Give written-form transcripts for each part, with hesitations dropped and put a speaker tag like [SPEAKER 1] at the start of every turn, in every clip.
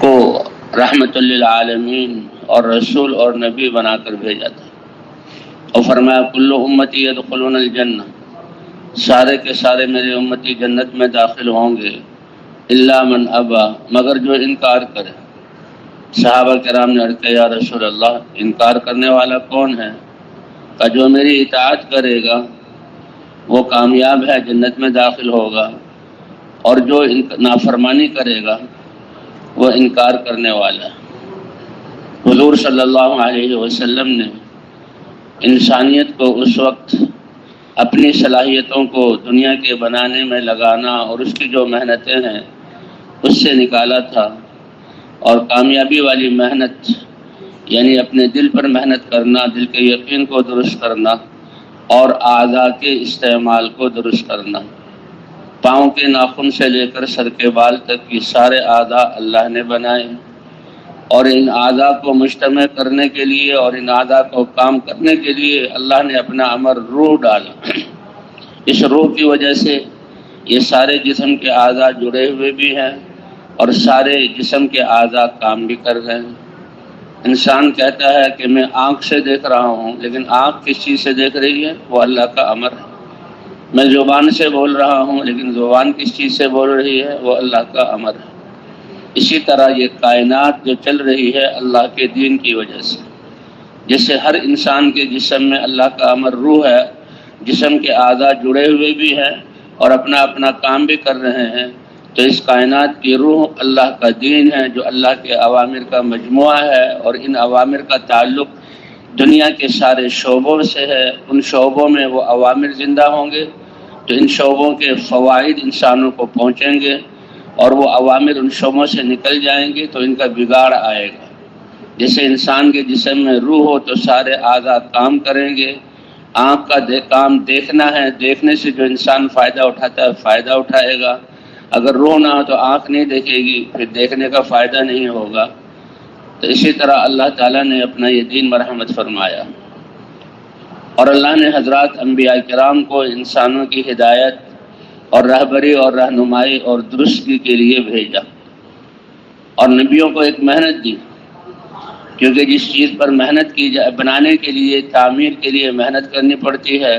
[SPEAKER 1] کو رحمت للعالمین اور رسول اور نبی بنا کر بھیجا تھا، اور فرمایا کل امتی یدخلون الجنہ، سارے کے سارے میرے امتی جنت میں داخل ہوں گے، الا من ابا، مگر جو انکار کرے۔ صحابہ کرام نے عرض کیا یا رسول اللہ، انکار کرنے والا کون ہے؟ کہ جو میری اطاعت کرے گا وہ کامیاب ہے، جنت میں داخل ہوگا، اور جو نافرمانی کرے گا وہ انکار کرنے والا ہے۔ حضور صلی اللہ علیہ وسلم نے انسانیت کو اس وقت اپنی صلاحیتوں کو دنیا کے بنانے میں لگانا اور اس کی جو محنتیں ہیں اس سے نکالا تھا، اور کامیابی والی محنت یعنی اپنے دل پر محنت کرنا، دل کے یقین کو درست کرنا اور اعضاء کے استعمال کو درست کرنا۔ پاؤں کے ناخن سے لے کر سر کے بال تک یہ سارے اعضاء اللہ نے بنائے، اور ان اعضاء کو مجتمع کرنے کے لیے اور ان اعضاء کو کام کرنے کے لیے اللہ نے اپنا امر روح ڈالا۔ اس روح کی وجہ سے یہ سارے جسم کے اعضاء جڑے ہوئے بھی ہیں اور سارے جسم کے اعضاء کام بھی کر رہے ہیں۔ انسان کہتا ہے کہ میں آنکھ سے دیکھ رہا ہوں، لیکن آنکھ کس چیز سے دیکھ رہی ہے؟ وہ اللہ کا امر ہے۔ میں زبان سے بول رہا ہوں، لیکن زبان کس چیز سے بول رہی ہے؟ وہ اللہ کا امر ہے۔ اسی طرح یہ کائنات جو چل رہی ہے اللہ کے دین کی وجہ سے، جیسے ہر انسان کے جسم میں اللہ کا امر روح ہے، جسم کے اعضاء جڑے ہوئے بھی ہیں اور اپنا اپنا کام بھی کر رہے ہیں، تو اس کائنات کی روح اللہ کا دین ہے جو اللہ کے اوامر کا مجموعہ ہے، اور ان اوامر کا تعلق دنیا کے سارے شعبوں سے ہے۔ ان شعبوں میں وہ اوامر زندہ ہوں گے تو ان شعبوں کے فوائد انسانوں کو پہنچیں گے، اور وہ اوامر ان شعبوں سے نکل جائیں گے تو ان کا بگاڑ آئے گا۔ جیسے انسان کے جسم میں روح ہو تو سارے اعضاء کام کریں گے۔ آنکھ کا کام دیکھنا ہے، دیکھنے سے جو انسان فائدہ اٹھاتا ہے فائدہ اٹھائے گا۔ اگر روح نہ ہو تو آنکھ نہیں دیکھے گی، پھر دیکھنے کا فائدہ نہیں ہوگا۔ تو اسی طرح اللہ تعالیٰ نے اپنا یہ دین مرحمت فرمایا، اور اللہ نے حضرات انبیاء کرام کو انسانوں کی ہدایت اور رہبری اور رہنمائی اور درستگی کے لیے بھیجا، اور نبیوں کو ایک محنت دی، کیونکہ جس چیز پر محنت کی جائے، بنانے کے لیے، تعمیر کے لیے محنت کرنی پڑتی ہے،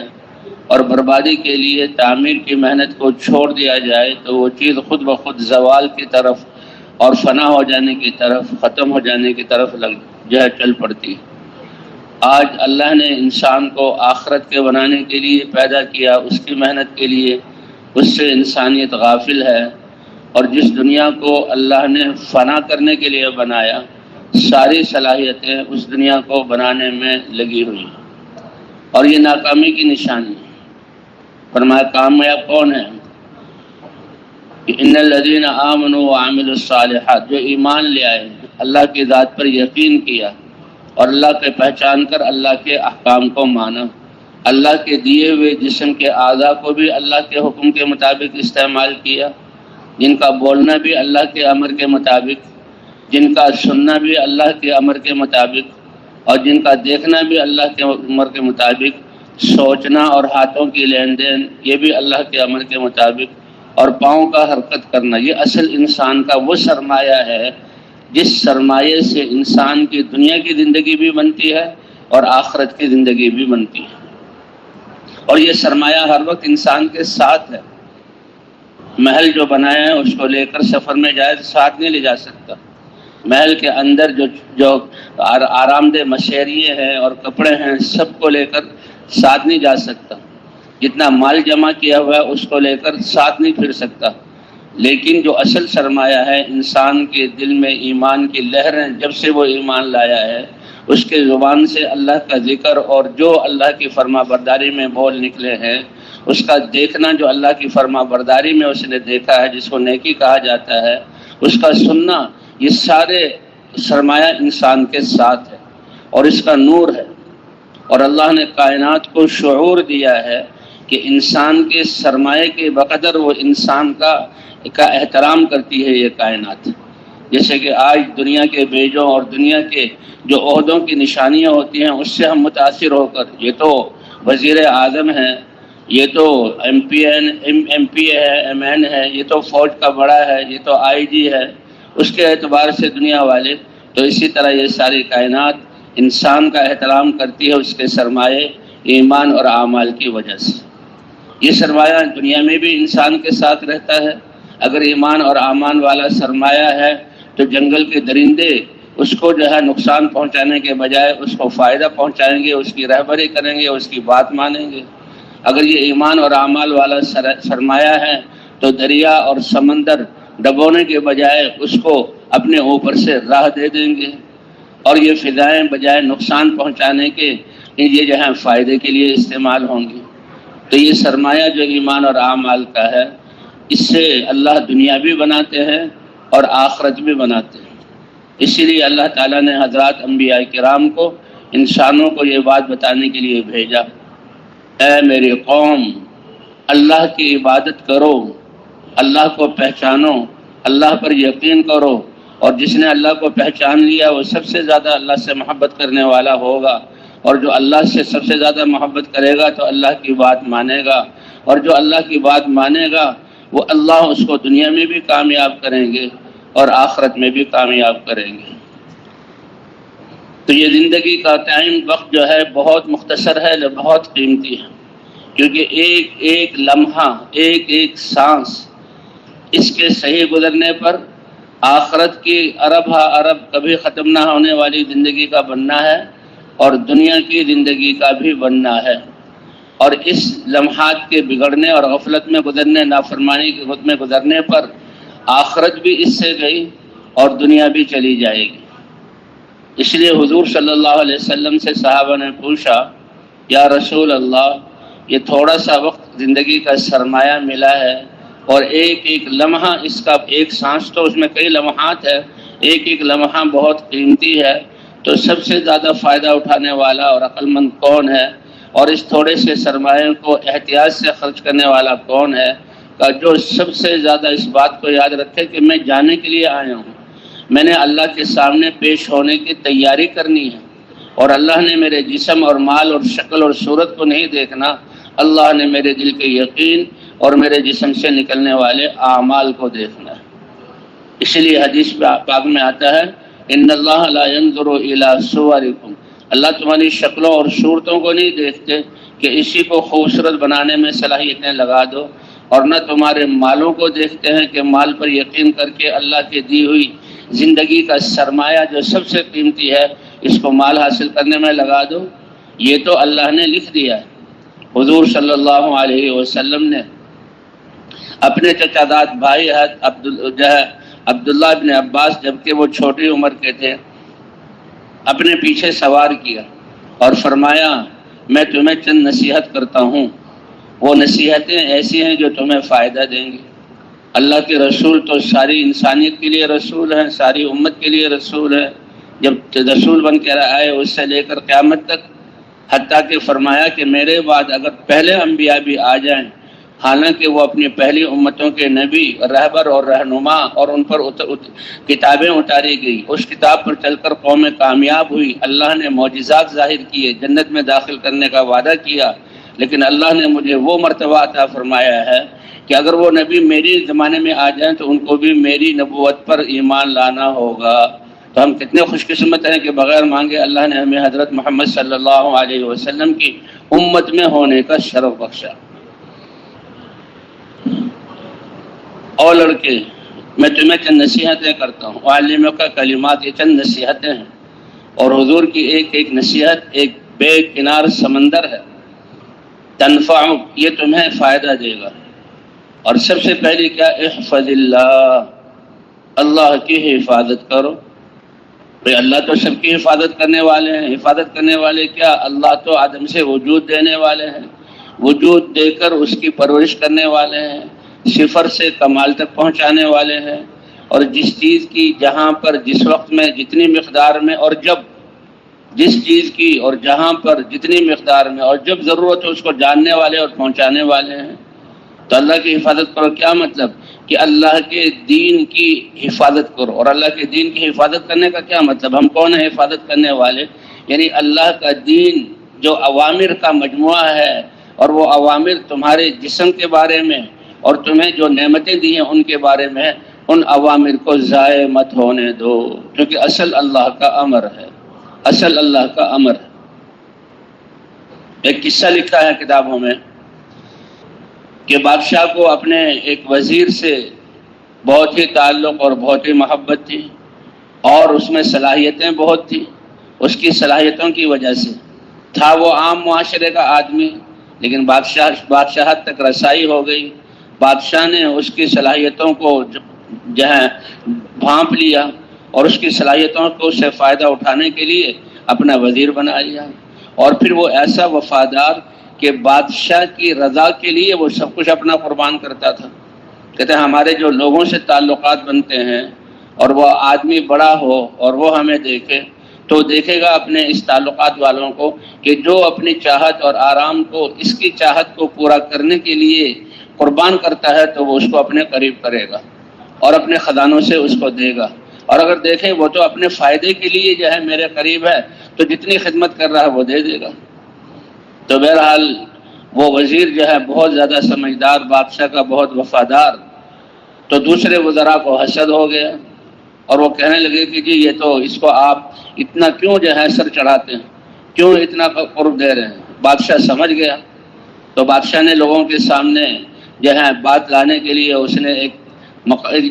[SPEAKER 1] اور بربادی کے لیے تعمیر کی محنت کو چھوڑ دیا جائے تو وہ چیز خود بخود زوال کی طرف اور فنا ہو جانے کی طرف، ختم ہو جانے کی طرف چل پڑتی۔ آج اللہ نے انسان کو آخرت کے بنانے کے لیے پیدا کیا، اس کی محنت کے لیے، اس سے انسانیت غافل ہے، اور جس دنیا کو اللہ نے فنا کرنے کے لیے بنایا، ساری صلاحیتیں اس دنیا کو بنانے میں لگی ہوئی، اور یہ ناکامی کی نشانی ہے۔ فرمایا کامیاب کون ہے؟ کہ ان الذین آمنوا وعملوا الصالحات، جو ایمان لے آئے، اللہ کی ذات پر یقین کیا اور اللہ کے پہچان کر اللہ کے احکام کو مانا، اللہ کے دیے ہوئے جسم کے اعضاء کو بھی اللہ کے حکم کے مطابق استعمال کیا، جن کا بولنا بھی اللہ کے امر کے مطابق، جن کا سننا بھی اللہ کے امر کے مطابق، اور جن کا دیکھنا بھی اللہ کے امر کے مطابق، سوچنا اور ہاتھوں کی لین دین یہ بھی اللہ کے امر کے مطابق، اور پاؤں کا حرکت کرنا، یہ اصل انسان کا وہ سرمایہ ہے جس سرمایے سے انسان کی دنیا کی زندگی بھی بنتی ہے اور آخرت کی زندگی بھی بنتی ہے، اور یہ سرمایہ ہر وقت انسان کے ساتھ ہے۔ محل جو بنایا ہے اس کو لے کر سفر میں جائے تو ساتھ نہیں لے جا سکتا۔ محل کے اندر جو آرام دہ مشیریے ہیں اور کپڑے ہیں سب کو لے کر ساتھ نہیں جا سکتا۔ جتنا مال جمع کیا ہوا ہے اس کو لے کر ساتھ نہیں پھر سکتا، لیکن جو اصل سرمایہ ہے انسان کے دل میں ایمان کی لہریں، جب سے وہ ایمان لایا ہے اس کے زبان سے اللہ کا ذکر اور جو اللہ کی فرما برداری میں بول نکلے ہیں، اس کا دیکھنا جو اللہ کی فرما برداری میں اس نے دیکھا ہے جس کو نیکی کہا جاتا ہے، اس کا سننا، یہ سارے سرمایہ انسان کے ساتھ ہے اور اس کا نور ہے۔ اور اللہ نے کائنات کو شعور دیا ہے کہ انسان کے سرمایے کے بقدر وہ انسان کا احترام کرتی ہے یہ کائنات۔ جیسے کہ آج دنیا کے بیجوں اور دنیا کے جو عہدوں کی نشانیاں ہوتی ہیں اس سے ہم متاثر ہو کر، یہ تو وزیر اعظم ہے، یہ تو ایم پی ہے، ایم این ہے، یہ تو فوج کا بڑا ہے، یہ تو آئی جی ہے، اس کے اعتبار سے دنیا والے، تو اسی طرح یہ ساری کائنات انسان کا احترام کرتی ہے اس کے سرمایے ایمان اور اعمال کی وجہ سے۔ یہ سرمایہ دنیا میں بھی انسان کے ساتھ رہتا ہے۔ اگر ایمان اور اعمال والا سرمایہ ہے تو جنگل کے درندے اس کو جو ہے نقصان پہنچانے کے بجائے اس کو فائدہ پہنچائیں گے، اس کی رہبری کریں گے، اس کی بات مانیں گے۔ اگر یہ ایمان اور اعمال والا سرمایہ ہے تو دریا اور سمندر ڈبونے کے بجائے اس کو اپنے اوپر سے راہ دے دیں گے، اور یہ فضائیں بجائے نقصان پہنچانے کے یہ جو ہے فائدے کے لیے استعمال ہوں گی۔ تو یہ سرمایہ جو ایمان اور اعمال کا ہے، اس سے اللہ دنیا بھی بناتے ہیں اور آخرت بھی بناتے ہیں۔ اسی لیے اللہ تعالیٰ نے حضرات انبیاء کرام کو انسانوں کو یہ بات بتانے کے لیے بھیجا، اے میری قوم، اللہ کی عبادت کرو، اللہ کو پہچانو، اللہ پر یقین کرو، اور جس نے اللہ کو پہچان لیا وہ سب سے زیادہ اللہ سے محبت کرنے والا ہوگا، اور جو اللہ سے سب سے زیادہ محبت کرے گا تو اللہ کی بات مانے گا، اور جو اللہ کی بات مانے گا وہ اللہ اس کو دنیا میں بھی کامیاب کریں گے اور آخرت میں بھی کامیاب کریں گے۔ تو یہ زندگی کا ٹائم وقت جو ہے بہت مختصر ہے، بہت قیمتی ہے، کیونکہ ایک ایک لمحہ، ایک ایک سانس، اس کے صحیح گزرنے پر آخرت کی ارب ہا ارب کبھی ختم نہ ہونے والی زندگی کا بننا ہے اور دنیا کی زندگی کا بھی بننا ہے۔ اور اس لمحات کے بگڑنے اور غفلت میں گزرنے، نافرمانی کے خود میں گزرنے پر آخرت بھی اس سے گئی اور دنیا بھی چلی جائے گی۔ اس لیے حضور صلی اللہ علیہ وسلم سے صحابہ نے پوچھا، یا رسول اللہ، یہ تھوڑا سا وقت زندگی کا سرمایہ ملا ہے اور ایک ایک لمحہ، اس کا ایک سانس تو اس میں کئی لمحات ہے، ایک ایک لمحہ بہت قیمتی ہے، تو سب سے زیادہ فائدہ اٹھانے والا اور عقل مند کون ہے، اور اس تھوڑے سے سرمایہ کو احتیاط سے خرچ کرنے والا کون ہے، کہ جو سب سے زیادہ اس بات کو یاد رکھے کہ میں جانے کے لیے آیا ہوں، میں نے اللہ کے سامنے پیش ہونے کی تیاری کرنی ہے، اور اللہ نے میرے جسم اور مال اور شکل اور صورت کو نہیں دیکھنا، اللہ نے میرے دل کے یقین اور میرے جسم سے نکلنے والے اعمال کو دیکھنا ہے۔ اسی لیے حدیث پاک میں آتا ہے، ان اللہ لا ينظر الى صورکم، اللہ تمہاری شکلوں اور صورتوں کو نہیں دیکھتے کہ اسی کو خوبصورت بنانے میں صلاحیتیں لگا دو، اور نہ تمہارے مالوں کو دیکھتے ہیں کہ مال پر یقین کر کے اللہ کی دی ہوئی زندگی کا سرمایہ جو سب سے قیمتی ہے اس کو مال حاصل کرنے میں لگا دو۔ یہ تو اللہ نے لکھ دیا ہے۔ حضور صلی اللہ علیہ وسلم نے اپنے چچا داد بھائی عبداللہ ابن عباس، جبکہ وہ چھوٹی عمر کے تھے، اپنے پیچھے سوار کیا اور فرمایا، میں تمہیں چند نصیحت کرتا ہوں، وہ نصیحتیں ایسی ہیں جو تمہیں فائدہ دیں گی۔ اللہ کے رسول تو ساری انسانیت کے لیے رسول ہیں، ساری امت کے لیے رسول ہیں، جب رسول بن کے آئے اس سے لے کر قیامت تک، حتیٰ کہ فرمایا کہ میرے بعد اگر پہلے انبیاء بھی آ جائیں، حالانکہ وہ اپنی پہلی امتوں کے نبی، رہبر اور رہنما، اور ان پر کتابیں اتاری گئی، اس کتاب پر چل کر قوم کامیاب ہوئی، اللہ نے معجزات ظاہر کیے، جنت میں داخل کرنے کا وعدہ کیا، لیکن اللہ نے مجھے وہ مرتبہ عطا فرمایا ہے کہ اگر وہ نبی میری زمانے میں آ جائیں تو ان کو بھی میری نبوت پر ایمان لانا ہوگا۔ تو ہم کتنے خوش قسمت ہیں کہ بغیر مانگے اللہ نے ہمیں حضرت محمد صلی اللہ علیہ وسلم کی امت میں ہونے کا شرف بخشا۔ اور لڑکے، میں تمہیں چند نصیحتیں کرتا ہوں، عالموں کا کلمات، یہ چند نصیحتیں ہیں، اور حضور کی ایک ایک نصیحت ایک بے کنار سمندر ہے، تنفع، یہ تمہیں فائدہ دے گا۔ اور سب سے پہلی کیا؟ احفظ اللہ، اللہ کی حفاظت کرو۔ بھئی اللہ تو سب کی حفاظت کرنے والے ہیں، حفاظت کرنے والے کیا؟ اللہ تو آدم سے وجود دینے والے ہیں، وجود دے کر اس کی پرورش کرنے والے ہیں، صفر سے کمال تک پہنچانے والے ہیں، اور جس چیز کی جہاں پر جس وقت میں جتنی مقدار میں اور جب، جس چیز کی اور جہاں پر جتنی مقدار میں اور جب ضرورت ہو اس کو جاننے والے اور پہنچانے والے ہیں۔ تو اللہ کی حفاظت کرو، کیا مطلب؟ کہ اللہ کے دین کی حفاظت کرو۔ اور اللہ کے دین کی حفاظت کرنے کا کیا مطلب؟ ہم کون ہیں حفاظت کرنے والے؟ یعنی اللہ کا دین جو اوامر کا مجموعہ ہے، اور وہ اوامر تمہارے جسم کے بارے میں اور تمہیں جو نعمتیں دی ہیں ان کے بارے میں ہے، ان اوامر کو ضائع مت ہونے دو، کیونکہ اصل اللہ کا امر ہے، اصل اللہ کا امر ہے۔ ایک قصہ لکھا ہے کتابوں میں کہ بادشاہ کو اپنے ایک وزیر سے بہت ہی تعلق اور بہت ہی محبت تھی، اور اس میں صلاحیتیں بہت تھی۔ اس کی صلاحیتوں کی وجہ سے تھا وہ عام معاشرے کا آدمی، لیکن بادشاہت تک رسائی ہو گئی۔ بادشاہ نے اس کی صلاحیتوں کو جو ہے بھانپ لیا، اور اس کی صلاحیتوں کو سے فائدہ اٹھانے کے لیے اپنا وزیر بنا لیا، اور پھر وہ ایسا وفادار کہ بادشاہ کی رضا کے لیے وہ سب کچھ اپنا قربان کرتا تھا۔ کہتے ہیں ہمارے جو لوگوں سے تعلقات بنتے ہیں اور وہ آدمی بڑا ہو اور وہ ہمیں دیکھے تو دیکھے گا اپنے اس تعلقات والوں کو کہ جو اپنی چاہت اور آرام کو اس کی چاہت کو پورا کرنے کے لیے قربان کرتا ہے تو وہ اس کو اپنے قریب کرے گا اور اپنے خزانوں سے اس کو دے گا، اور اگر دیکھے وہ تو اپنے فائدے کے لیے جو ہے میرے قریب ہے تو جتنی خدمت کر رہا ہے وہ دے دے گا۔ تو بہرحال وہ وزیر جو ہے بہت زیادہ سمجھدار، بادشاہ کا بہت وفادار، تو دوسرے وزراء کو حسد ہو گیا، اور وہ کہنے لگے کہ جی یہ تو اس کو آپ اتنا کیوں جو ہے سر چڑھاتے ہیں، کیوں اتنا قرب دے رہے ہیں۔ بادشاہ سمجھ گیا، تو بادشاہ نے لوگوں کے سامنے جو ہے بات لانے کے لیے اس نے ایک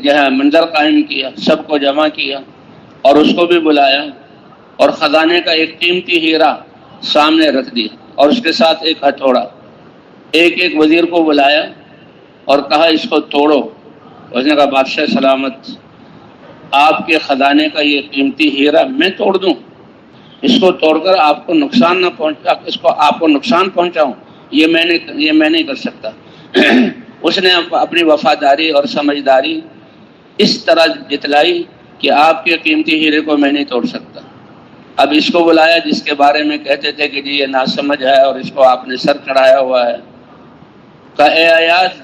[SPEAKER 1] جو ہے منظر قائم کیا، سب کو جمع کیا اور اس کو بھی بلایا، اور خزانے کا ایک قیمتی ہیرا سامنے رکھ دیا، اور اس کے ساتھ ایک ہتھوڑا۔ ایک ایک وزیر کو بلایا اور کہا اس کو توڑو۔ اس نے کہا بادشاہ سلامت، آپ کے خزانے کا یہ قیمتی ہیرا میں توڑ دوں؟ اس کو توڑ کر آپ کو نقصان نہ پہنچا، اس کو آپ کو نقصان پہنچاؤں، یہ میں نہیں کر سکتا۔ اس نے اپنی وفاداری اور سمجھداری اس طرح جتلائی کہ آپ کے قیمتی ہیرے کو میں نہیں توڑ سکتا۔ اب اس کو بلایا جس کے بارے میں کہتے تھے کہ جی یہ ناسمجھ ہے اور اس کو آپ نے سر چڑھایا ہوا ہے، کہا اے ایاز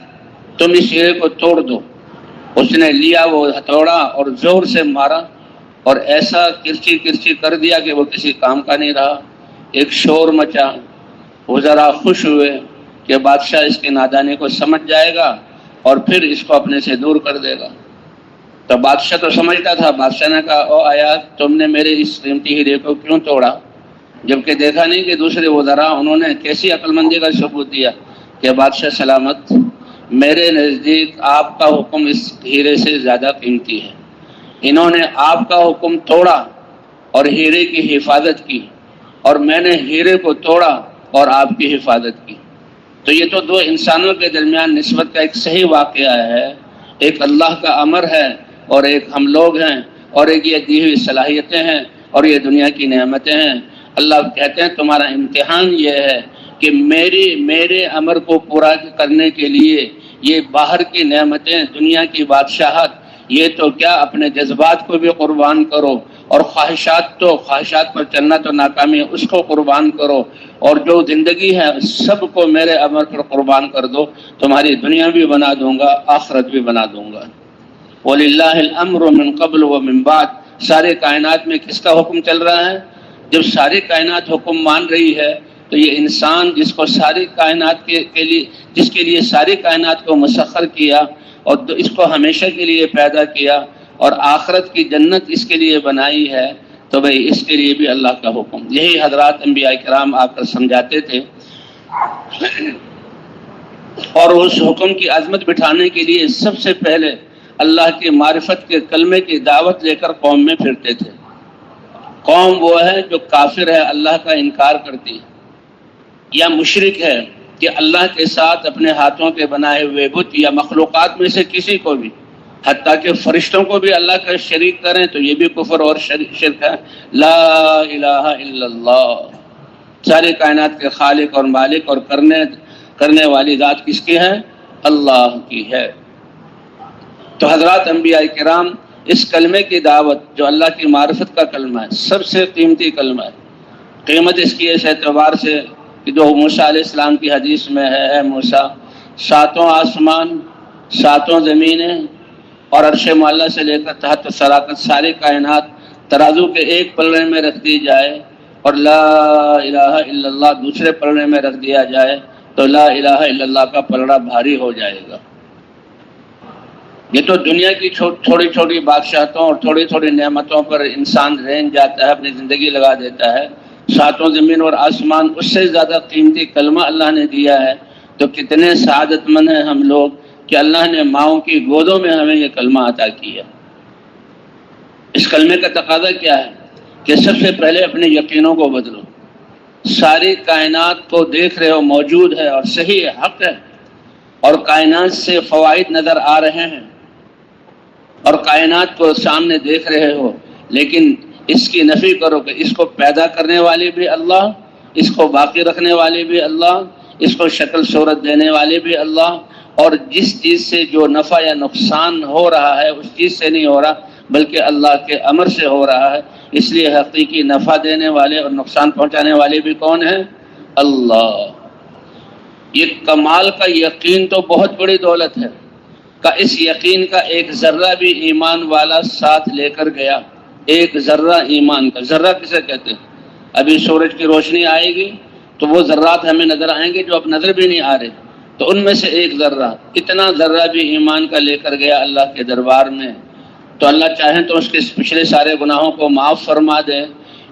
[SPEAKER 1] تم اس ہیرے کو توڑ دو۔ اس نے لیا وہ ہتھوڑا اور زور سے مارا، اور ایسا کرچی کرچی کر دیا کہ وہ کسی کام کا نہیں رہا۔ ایک شور مچا، وزراء خوش ہوئے کہ بادشاہ اس کی نادانی کو سمجھ جائے گا اور پھر اس کو اپنے سے دور کر دے گا۔ تو بادشاہ تو سمجھتا تھا، بادشاہ نے کہا او ایاز تم نے میرے اس قیمتی ہیرے کو کیوں توڑا؟ جبکہ دیکھا نہیں کہ دوسرے وزراء انہوں نے کیسی عقل مندی کا ثبوت دیا کہ بادشاہ سلامت، میرے نزدیک آپ کا حکم اس ہیرے سے زیادہ قیمتی ہے۔ انہوں نے آپ کا حکم توڑا اور ہیرے کی حفاظت کی، اور میں نے ہیرے کو توڑا اور آپ کی حفاظت کی۔ تو یہ تو دو انسانوں کے درمیان نسبت کا ایک صحیح واقعہ ہے، ایک اللہ کا امر ہے اور ایک ہم لوگ ہیں، اور ایک یہ دی ہوئی صلاحیتیں ہیں اور یہ دنیا کی نعمتیں ہیں۔ اللہ کہتے ہیں تمہارا امتحان یہ ہے کہ میرے امر کو پورا کرنے کے لیے یہ باہر کی نعمتیں، دنیا کی بادشاہت، یہ تو کیا اپنے جذبات کو بھی قربان کرو، اور خواہشات پر چلنا تو ناکامی ہے، اس کو قربان کرو، اور جو زندگی ہے سب کو میرے امر پر قربان کر دو، تمہاری دنیا بھی بنا دوں گا، آخرت بھی بنا دوں گا۔ وَلِلَّهِ الْأَمْرُ مِنْ قَبْلُ وَمِنْ بَعْدُ۔ سارے کائنات میں کس کا حکم چل رہا ہے؟ جب ساری کائنات حکم مان رہی ہے تو یہ انسان جس کو ساری کائنات جس کے لیے ساری کائنات کو مسخر کیا اور اس کو ہمیشہ کے لیے پیدا کیا اور آخرت کی جنت اس کے لیے بنائی ہے، تو بھئی اس کے لیے بھی اللہ کا حکم۔ یہی حضرات انبیاء کرام آ کر سمجھاتے تھے، اور اس حکم کی عظمت بٹھانے کے لیے سب سے پہلے اللہ کی معرفت کے کلمے کی دعوت لے کر قوم میں پھرتے تھے۔ قوم وہ ہے جو کافر ہے، اللہ کا انکار کرتی ہے، یا مشرک ہے کہ اللہ کے ساتھ اپنے ہاتھوں کے بنائے ہوئے بت یا مخلوقات میں سے کسی کو بھی، حتیٰ کہ فرشتوں کو بھی اللہ کا شریک کریں تو یہ بھی کفر اور شرک ہے۔ لا الہ الا اللہ، ساری کائنات کے خالق اور مالک اور کرنے والی ذات کس کی ہے؟ اللہ کی ہے۔ تو حضرات انبیاء کرام اس کلمے کی دعوت جو اللہ کی معرفت کا کلمہ ہے، سب سے قیمتی کلمہ ہے، قیمت اس کی اس اعتبار سے کہ جو موسیٰ علیہ السلام کی حدیث میں ہے، اے موسیٰ، ساتوں آسمان، ساتوں زمینیں اور عرش معلیٰ سے لے کر تحت سراکت ساری کائنات ترازو کے ایک پلڑے میں رکھ دی جائے اور لا الہ الا اللہ دوسرے پلڑے میں رکھ دیا جائے تو لا الہ الا اللہ کا پلڑا بھاری ہو جائے گا۔ یہ تو دنیا کی چھوٹی چھوٹی بادشاہتوں اور تھوڑی تھوڑی نعمتوں پر انسان رہن جاتا ہے، اپنی زندگی لگا دیتا ہے، ساتوں زمین اور آسمان اس سے زیادہ قیمتی کلمہ اللہ نے دیا ہے، تو کتنے سعادت مند ہیں ہم لوگ کہ اللہ نے ماؤں کی گودوں میں ہمیں یہ کلمہ عطا کیا۔ اس کلمے کا تقاضا کیا ہے کہ سب سے پہلے اپنے یقینوں کو بدلو۔ ساری کائنات کو دیکھ رہے ہو، موجود ہے اور صحیح ہے، حق ہے، اور کائنات سے فوائد نظر آ رہے ہیں اور کائنات کو سامنے دیکھ رہے ہو، لیکن اس کی نفی کرو کہ اس کو پیدا کرنے والے بھی اللہ، اس کو باقی رکھنے والے بھی اللہ، اس کو شکل صورت دینے والے بھی اللہ، اور جس چیز سے جو نفع یا نقصان ہو رہا ہے اس چیز سے نہیں ہو رہا بلکہ اللہ کے امر سے ہو رہا ہے۔ اس لیے حقیقی نفع دینے والے اور نقصان پہنچانے والے بھی کون ہیں؟ اللہ۔ یہ کمال کا یقین تو بہت بڑی دولت ہے کہ اس یقین کا ایک ذرہ بھی ایمان والا ساتھ لے کر گیا۔ ایک ذرہ ایمان کا، ذرہ کسے کہتے ہیں؟ ابھی سورج کی روشنی آئے گی تو وہ ذرات ہمیں نظر آئیں گے جو اب نظر بھی نہیں آ رہے، تو ان میں سے ایک ذرہ، اتنا ذرہ بھی ایمان کا لے کر گیا اللہ کے دربار میں، تو اللہ چاہیں تو اس کے پچھلے سارے گناہوں کو معاف فرما دے،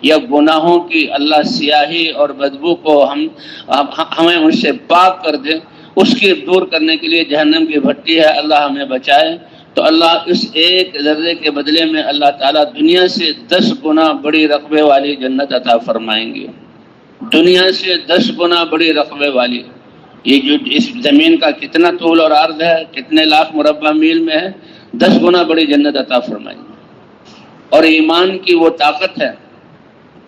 [SPEAKER 1] یا گناہوں کی اللہ سیاہی اور بدبو کو ہمیں ان سے پاک کر دے۔ اس کی دور کرنے کے لیے جہنم کی بھٹی ہے، اللہ ہمیں بچائے۔ تو اللہ اس ایک ذرے کے بدلے میں اللہ تعالیٰ دنیا سے 10 گنا بڑی رقبے والی جنت عطا فرمائیں گے۔ دنیا سے 10 گنا بڑی رقبے والی، یہ جو اس زمین کا کتنا طول اور عرض ہے، کتنے لاکھ مربع میل میں ہے، 10 گنا بڑی جنت عطا فرمائیں گے۔ اور ایمان کی وہ طاقت ہے،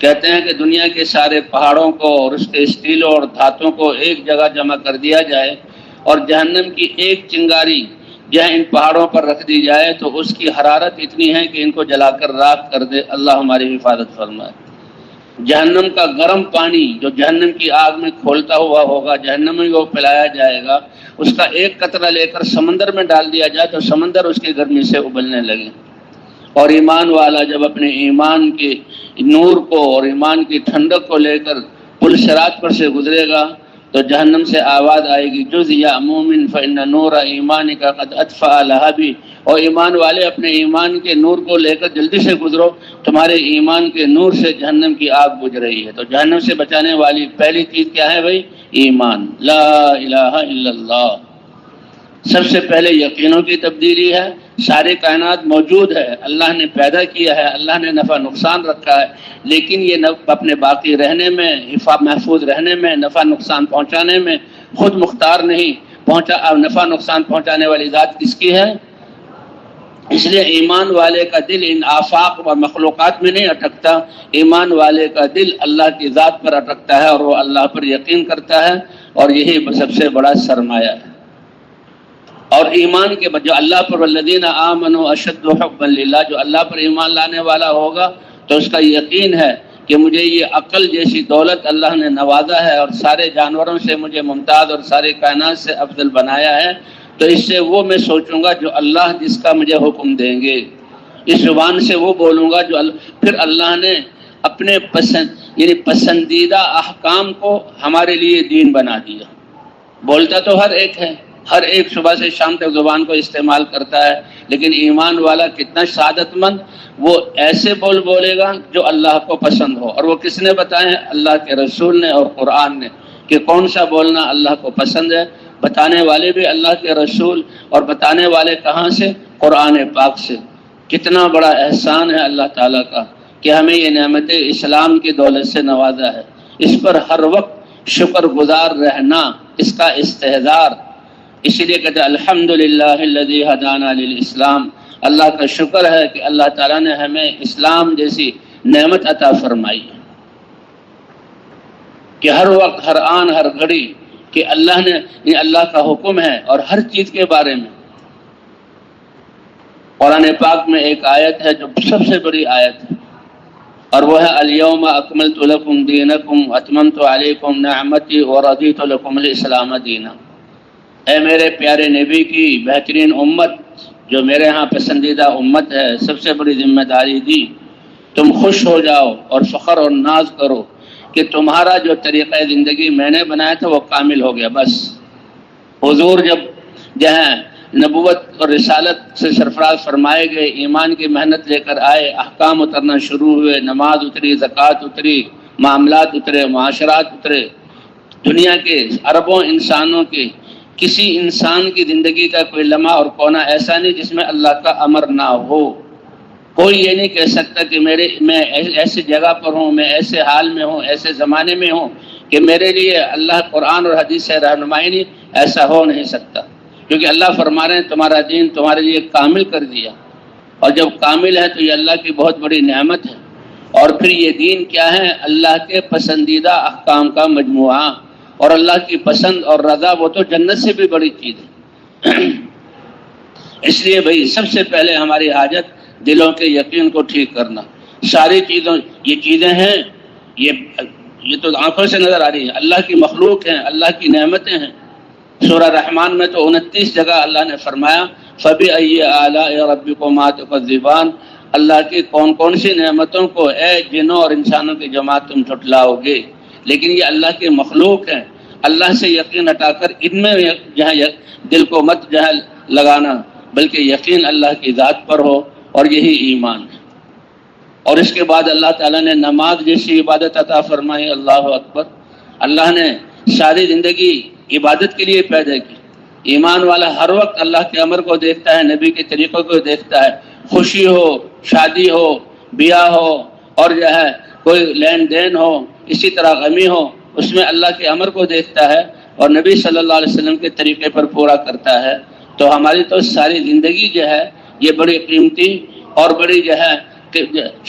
[SPEAKER 1] کہتے ہیں کہ دنیا کے سارے پہاڑوں کو اور اس کے اسٹیلوں اور دھاتوں کو ایک جگہ جمع کر دیا جائے اور جہنم کی ایک چنگاری جہاں ان پہاڑوں پر رکھ دی جائے تو اس کی حرارت اتنی ہے کہ ان کو جلا کر راکھ کر دے۔ اللہ ہماری حفاظت فرمائے۔ جہنم کا گرم پانی جو جہنم کی آگ میں کھولتا ہوا ہوگا، جہنم میں وہ پلایا جائے گا، اس کا ایک قطرہ لے کر سمندر میں ڈال دیا جائے تو سمندر اس کی گرمی سے ابلنے لگے۔ اور ایمان والا جب اپنے ایمان کے نور کو اور ایمان کی ٹھنڈک کو لے کر پل صراط پر سے گزرے گا تو جہنم سے آواز آئے گی، جز یا مومن فإن نور ایمانک قد اطفأ لہبی، اور ایمان والے اپنے ایمان کے نور کو لے کر جلدی سے گزرو، تمہارے ایمان کے نور سے جہنم کی آگ بجھ رہی ہے۔ تو جہنم سے بچانے والی پہلی چیز کیا ہے بھائی؟ ایمان، لا الہ الا اللہ۔ سب سے پہلے یقینوں کی تبدیلی ہے۔ ساری کائنات موجود ہے، اللہ نے پیدا کیا ہے، اللہ نے نفع نقصان رکھا ہے، لیکن یہ اپنے باقی رہنے میں، محفوظ رہنے میں، نفع نقصان پہنچانے میں خود مختار نہیں پہنچا۔ نفع نقصان پہنچانے والی ذات کس کی ہے؟ اس لیے ایمان والے کا دل ان آفاق اور مخلوقات میں نہیں اٹکتا، ایمان والے کا دل اللہ کی ذات پر اٹکتا ہے اور وہ اللہ پر یقین کرتا ہے، اور یہی سب سے بڑا سرمایہ ہے۔ اور ایمان کے جو اللہ پر والذین آمنوا اشد حبا للہ، جو اللہ پر ایمان لانے والا ہوگا تو اس کا یقین ہے کہ مجھے یہ عقل جیسی دولت اللہ نے نوازا ہے اور سارے جانوروں سے مجھے ممتاز اور سارے کائنات سے افضل بنایا ہے، تو اس سے وہ میں سوچوں گا جو اللہ جس کا مجھے حکم دیں گے، اس زبان سے وہ بولوں گا جو پھر اللہ نے اپنے پسندیدہ احکام کو ہمارے لیے دین بنا دیا۔ بولتا تو ہر ایک ہے، ہر ایک صبح سے شام تک زبان کو استعمال کرتا ہے، لیکن ایمان والا کتنا سعادت مند، وہ ایسے بولے گا جو اللہ کو پسند ہو۔ اور وہ کس نے بتائے؟ اللہ کے رسول نے اور قرآن نے، کہ کون سا بولنا اللہ کو پسند ہے۔ بتانے والے بھی اللہ کے رسول، اور بتانے والے کہاں سے؟ قرآن پاک سے۔ کتنا بڑا احسان ہے اللہ تعالیٰ کا کہ ہمیں یہ نعمت اسلام کی دولت سے نوازا ہے۔ اس پر ہر وقت شکر گزار رہنا، اس کا استحضار، اسی لیے کہتے ہیں الحمدللہ الذی ہدانا للاسلام، اللہ کا شکر ہے کہ اللہ تعالیٰ نے ہمیں اسلام جیسی نعمت عطا فرمائی ہے کہ ہر وقت، ہر آن، ہر گھڑی کہ اللہ نے، یہ اللہ کا حکم ہے اور ہر چیز کے بارے میں۔ قرآن پاک میں ایک آیت ہے جو سب سے بڑی آیت ہے، اور وہ ہے الیوم اکملت لکم دینکم واتممت علیکم نعمتی ورضیت لکم الاسلام دینا۔ اے میرے پیارے نبی کی بہترین امت، جو میرے ہاں پسندیدہ امت ہے، سب سے بڑی ذمہ داری دی، تم خوش ہو جاؤ اور فخر اور ناز کرو کہ تمہارا جو طریقہ زندگی میں نے بنایا تھا وہ کامل ہو گیا۔ بس حضور جب جہاں نبوت اور رسالت سے سرفراز فرمائے گئے، ایمان کی محنت لے کر آئے، احکام اترنا شروع ہوئے، نماز اتری، زکوٰۃ اتری، معاملات اترے، معاشرات اترے، دنیا کے اربوں انسانوں کے کسی انسان کی زندگی کا کوئی لمحہ اور کونا ایسا نہیں جس میں اللہ کا امر نہ ہو۔ کوئی یہ نہیں کہہ سکتا کہ میں ایسی جگہ پر ہوں، میں ایسے حال میں ہوں، ایسے زمانے میں ہوں کہ میرے لیے اللہ قرآن اور حدیث سے رہنمائی نہیں، ایسا ہو نہیں سکتا، کیونکہ اللہ فرما رہے ہیں تمہارا دین تمہارے لیے کامل کر دیا، اور جب کامل ہے تو یہ اللہ کی بہت بڑی نعمت ہے۔ اور پھر یہ دین کیا ہے؟ اللہ کے پسندیدہ احکام کا مجموعہ، اور اللہ کی پسند اور رضا وہ تو جنت سے بھی بڑی چیز ہے۔ اس لیے بھائی سب سے پہلے ہماری حاجت دلوں کے یقین کو ٹھیک کرنا۔ ساری چیزوں یہ چیزیں ہیں، یہ تو آنکھوں سے نظر آ رہی ہیں، اللہ کی مخلوق ہیں، اللہ کی نعمتیں ہیں۔ سورہ رحمان میں تو 29 جگہ اللہ نے فرمایا فَبِأَيِّ آلَاءِ رَبِّكُمَا تُكَذِّبَانِ، اللہ کی کون کون سی نعمتوں کو اے جنوں اور انسانوں کی جماعت تم جھٹلاؤ گے۔ لیکن یہ اللہ کی مخلوق ہیں، اللہ سے یقین ہٹا کر ان میں جہاں دل کو مت جہاں لگانا، بلکہ یقین اللہ کی ذات پر ہو، اور یہی ایمان ہے۔ اور اس کے بعد اللہ تعالیٰ نے نماز جیسی عبادت عطا فرمائی، اللہ اکبر۔ اللہ نے ساری زندگی عبادت کے لیے پیدا کی۔ ایمان والا ہر وقت اللہ کے امر کو دیکھتا ہے، نبی کے طریقوں کو دیکھتا ہے، خوشی ہو، شادی ہو، بیاہ ہو، اور جو ہے کوئی لین دین ہو، اسی طرح غمی ہو، اس میں اللہ کے امر کو دیکھتا ہے اور نبی صلی اللہ علیہ وسلم کے طریقے پر پورا کرتا ہے۔ تو ہماری تو ساری زندگی جو ہے یہ بڑی قیمتی اور بڑی جو ہے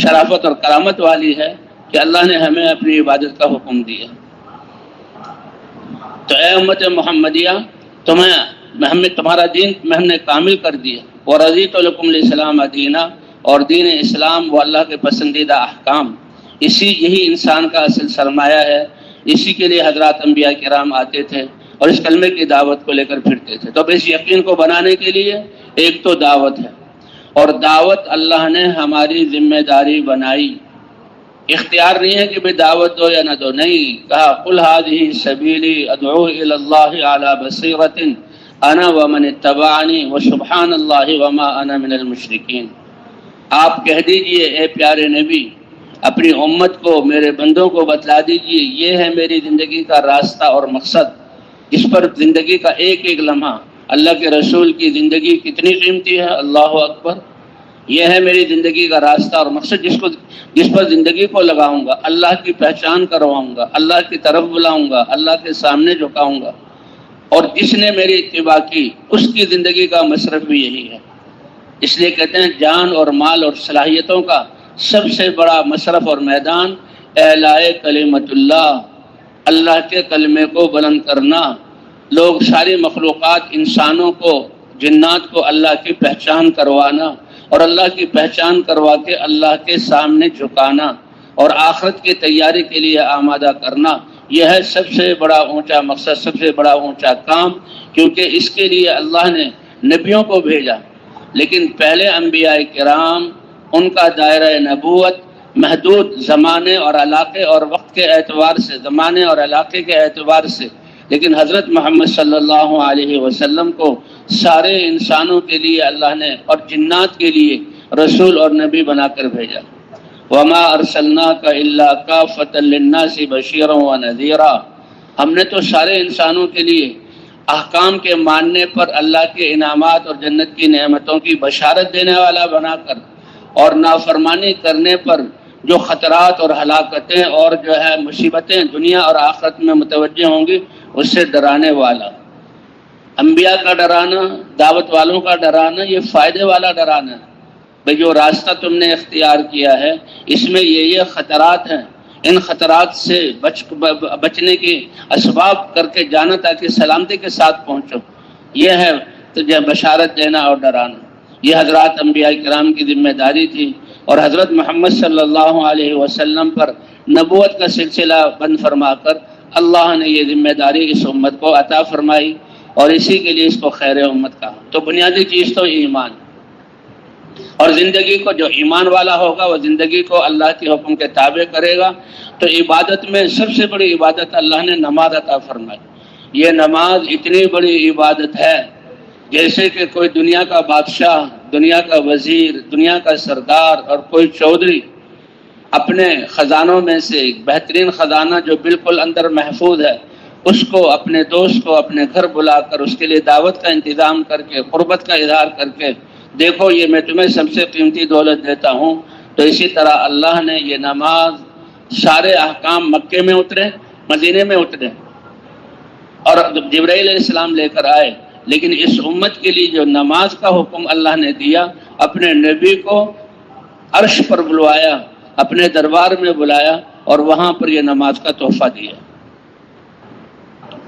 [SPEAKER 1] شرافت اور کرامت والی ہے کہ اللہ نے ہمیں اپنی عبادت کا حکم دیا۔ تو اے امت محمدیہ، تمہارا دین ہم نے کامل کر دیا۔ وَرَضِيتُ لَكُمُ الْإِسْلَامَ دِينًا، اور دین اسلام وہ اللہ کے پسندیدہ احکام، یہی انسان کا اصل سرمایہ ہے۔ اسی کے لیے حضرات انبیاء کرام آتے تھے اور اس کلمے کی دعوت کو لے کر پھرتے تھے۔ تو اس یقین کو بنانے کے لیے ایک تو دعوت ہے، اور دعوت اللہ نے ہماری ذمہ داری بنائی۔ اختیار نہیں ہے کہ بھئی دعوت دو یا نہ دو، نہیں، کہا قُلْ هَٰذِهِ سَبِيلِي أَدْعُو إِلَى اللَّهِ عَلَىٰ بَصِيرَةٍ أَنَا وَمَنِ اتَّبَعَنِي وَسُبْحَانَ اللَّهِ وَمَا أَنَا مِنَ الْمُشْرِكِينَ۔ آپ کہہ دیجئے اے پیارے نبی، اپنی امت کو، میرے بندوں کو بتلا دیجئے، یہ ہے میری زندگی کا راستہ اور مقصد، اس پر زندگی کا ایک ایک لمحہ، اللہ کے رسول کی زندگی کتنی قیمتی ہے، اللہ اکبر۔ یہ ہے میری زندگی کا راستہ اور مقصد، جس پر زندگی کو لگاؤں گا، اللہ کی پہچان کرواؤں گا، اللہ کی طرف بلاؤں گا، اللہ کے سامنے جھکاؤں گا، اور جس نے میری اتباع کی اس کی زندگی کا مصرف بھی یہی ہے۔ اس لیے کہتے ہیں جان اور مال اور صلاحیتوں کا سب سے بڑا مصرف اور میدان اعلاء کلمت اللہ، اللہ کے کلمے کو بلند کرنا۔ لوگ ساری مخلوقات، انسانوں کو، جنات کو اللہ کی پہچان کروانا، اور اللہ کی پہچان کروا کے اللہ کے سامنے جھکانا اور آخرت کی تیاری کے لیے آمادہ کرنا، یہ ہے سب سے بڑا اونچا مقصد، سب سے بڑا اونچا کام، کیونکہ اس کے لیے اللہ نے نبیوں کو بھیجا۔ لیکن پہلے انبیاء کرام، ان کا دائرہ نبوت محدود زمانے اور علاقے اور وقت کے اعتبار سے، زمانے اور علاقے کے اعتبار سے، لیکن حضرت محمد صلی اللہ علیہ وسلم کو سارے انسانوں کے لیے اللہ نے اور جنات کے لیے رسول اور نبی بنا کر بھیجا۔ وَمَا أَرْسَلْنَاكَ إِلَّا كَافَّةً لِلنَّاسِ بَشِيرًا وَنَذِيرًا، ہم نے تو سارے انسانوں کے لیے احکام کے ماننے پر اللہ کے انعامات اور جنت کی نعمتوں کی بشارت دینے والا بنا کر، اور نافرمانی کرنے پر جو خطرات اور ہلاکتیں اور جو ہے مصیبتیں دنیا اور آخرت میں متوجہ ہوں گی، اس سے ڈرانے والا۔ انبیاء کا ڈرانا، دعوت والوں کا ڈرانا، یہ فائدے والا ڈرانا ہے۔ بھئی جو راستہ تم نے اختیار کیا ہے اس میں یہ خطرات ہیں، ان خطرات سے بچنے کے اسباب کر کے جانا تاکہ سلامتی کے ساتھ پہنچو، یہ ہے تجھے بشارت دینا اور ڈرانا۔ یہ حضرات انبیاء کرام کی ذمہ داری تھی، اور حضرت محمد صلی اللہ علیہ وسلم پر نبوت کا سلسلہ بند فرما کر اللہ نے یہ ذمہ داری اس امت کو عطا فرمائی، اور اسی کے لیے اس کو خیر امت کہا۔ تو بنیادی چیز تو ایمان، اور زندگی کو جو ایمان والا ہوگا وہ زندگی کو اللہ کے حکم کے تابع کرے گا۔ تو عبادت میں سب سے بڑی عبادت اللہ نے نماز عطا فرمائی۔ یہ نماز اتنی بڑی عبادت ہے جیسے کہ کوئی دنیا کا بادشاہ، دنیا کا وزیر، دنیا کا سردار اور کوئی چودھری اپنے خزانوں میں سے بہترین خزانہ جو بالکل اندر محفوظ ہے اس کو اپنے دوست کو اپنے گھر بلا کر اس کے لیے دعوت کا انتظام کر کے قربت کا اظہار کر کے دیکھو یہ میں تمہیں سب سے قیمتی دولت دیتا ہوں، تو اسی طرح اللہ نے یہ نماز سارے احکام مکے میں اترے، مدینے میں اترے اور جبرائیل علیہ السلام لے کر آئے، لیکن اس امت کے لیے جو نماز کا حکم اللہ نے دیا، اپنے نبی کو عرش پر بلوایا، اپنے دربار میں بلایا اور وہاں پر یہ نماز کا تحفہ دیا۔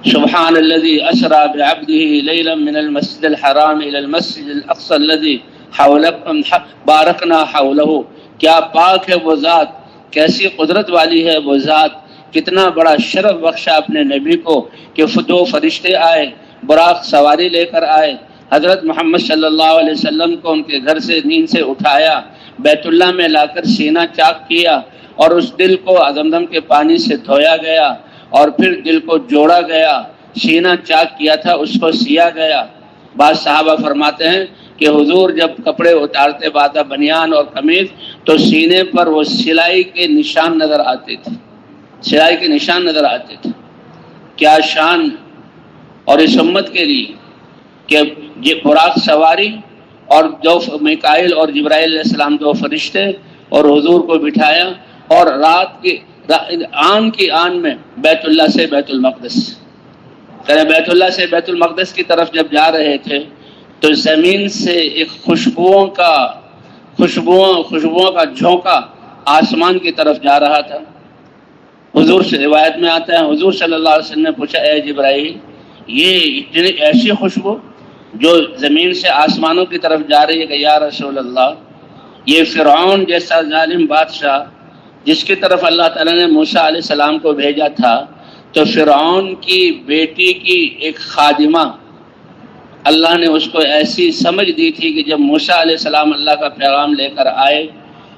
[SPEAKER 1] سبحان الذي اسرى بعبده ليلا من المسجد الحرام الى المسجد الاقصى الذي بارکنا حوله، کیا پاک ہے وہ ذات، کیسی قدرت والی ہے وہ ذات، کتنا بڑا شرف بخشا اپنے نبی کو کہ دو فرشتے آئے، براق سواری لے کر آئے، حضرت محمد صلی اللہ علیہ وسلم کو ان کے گھر سے نیند سے اٹھایا، بیت اللہ میں لا کر سینہ چاک کیا اور اس دل کو زمزم کے پانی سے دھویا گیا اور پھر دل کو جوڑا گیا، سینہ چاک کیا تھا اس کو سیا گیا۔ بعض صحابہ فرماتے ہیں کہ حضور جب کپڑے اتارتے بعد بنیان اور قمیض تو سینے پر وہ سلائی کے نشان نظر آتے تھے، سلائی کے نشان نظر آتے تھے۔ کیا شان اور اس امت کے لیے کہ یہ براق سواری اور دو میکائیل اور جبرائیل علیہ السلام دو فرشتے اور حضور کو بٹھایا اور رات کی آن کی آن میں بیت اللہ سے بیت المقدس، بیت اللہ سے بیت المقدس کی طرف جب جا رہے تھے تو زمین سے ایک خوشبوؤں کا جھونکا آسمان کی طرف جا رہا تھا۔ حضور سے روایت میں آتا ہے حضور صلی اللہ علیہ وسلم نے پوچھا اے جبرائیل یہ اتنی ایسی خوشبو جو زمین سے آسمانوں کی طرف جا رہی ہے کہ یا رسول اللہ یہ فرعون جیسا ظالم بادشاہ جس کی طرف اللہ تعالیٰ نے موسیٰ علیہ السلام کو بھیجا تھا، تو فرعون کی بیٹی کی ایک خادمہ اللہ نے اس کو ایسی سمجھ دی تھی کہ جب موسیٰ علیہ السلام اللہ کا پیغام لے کر آئے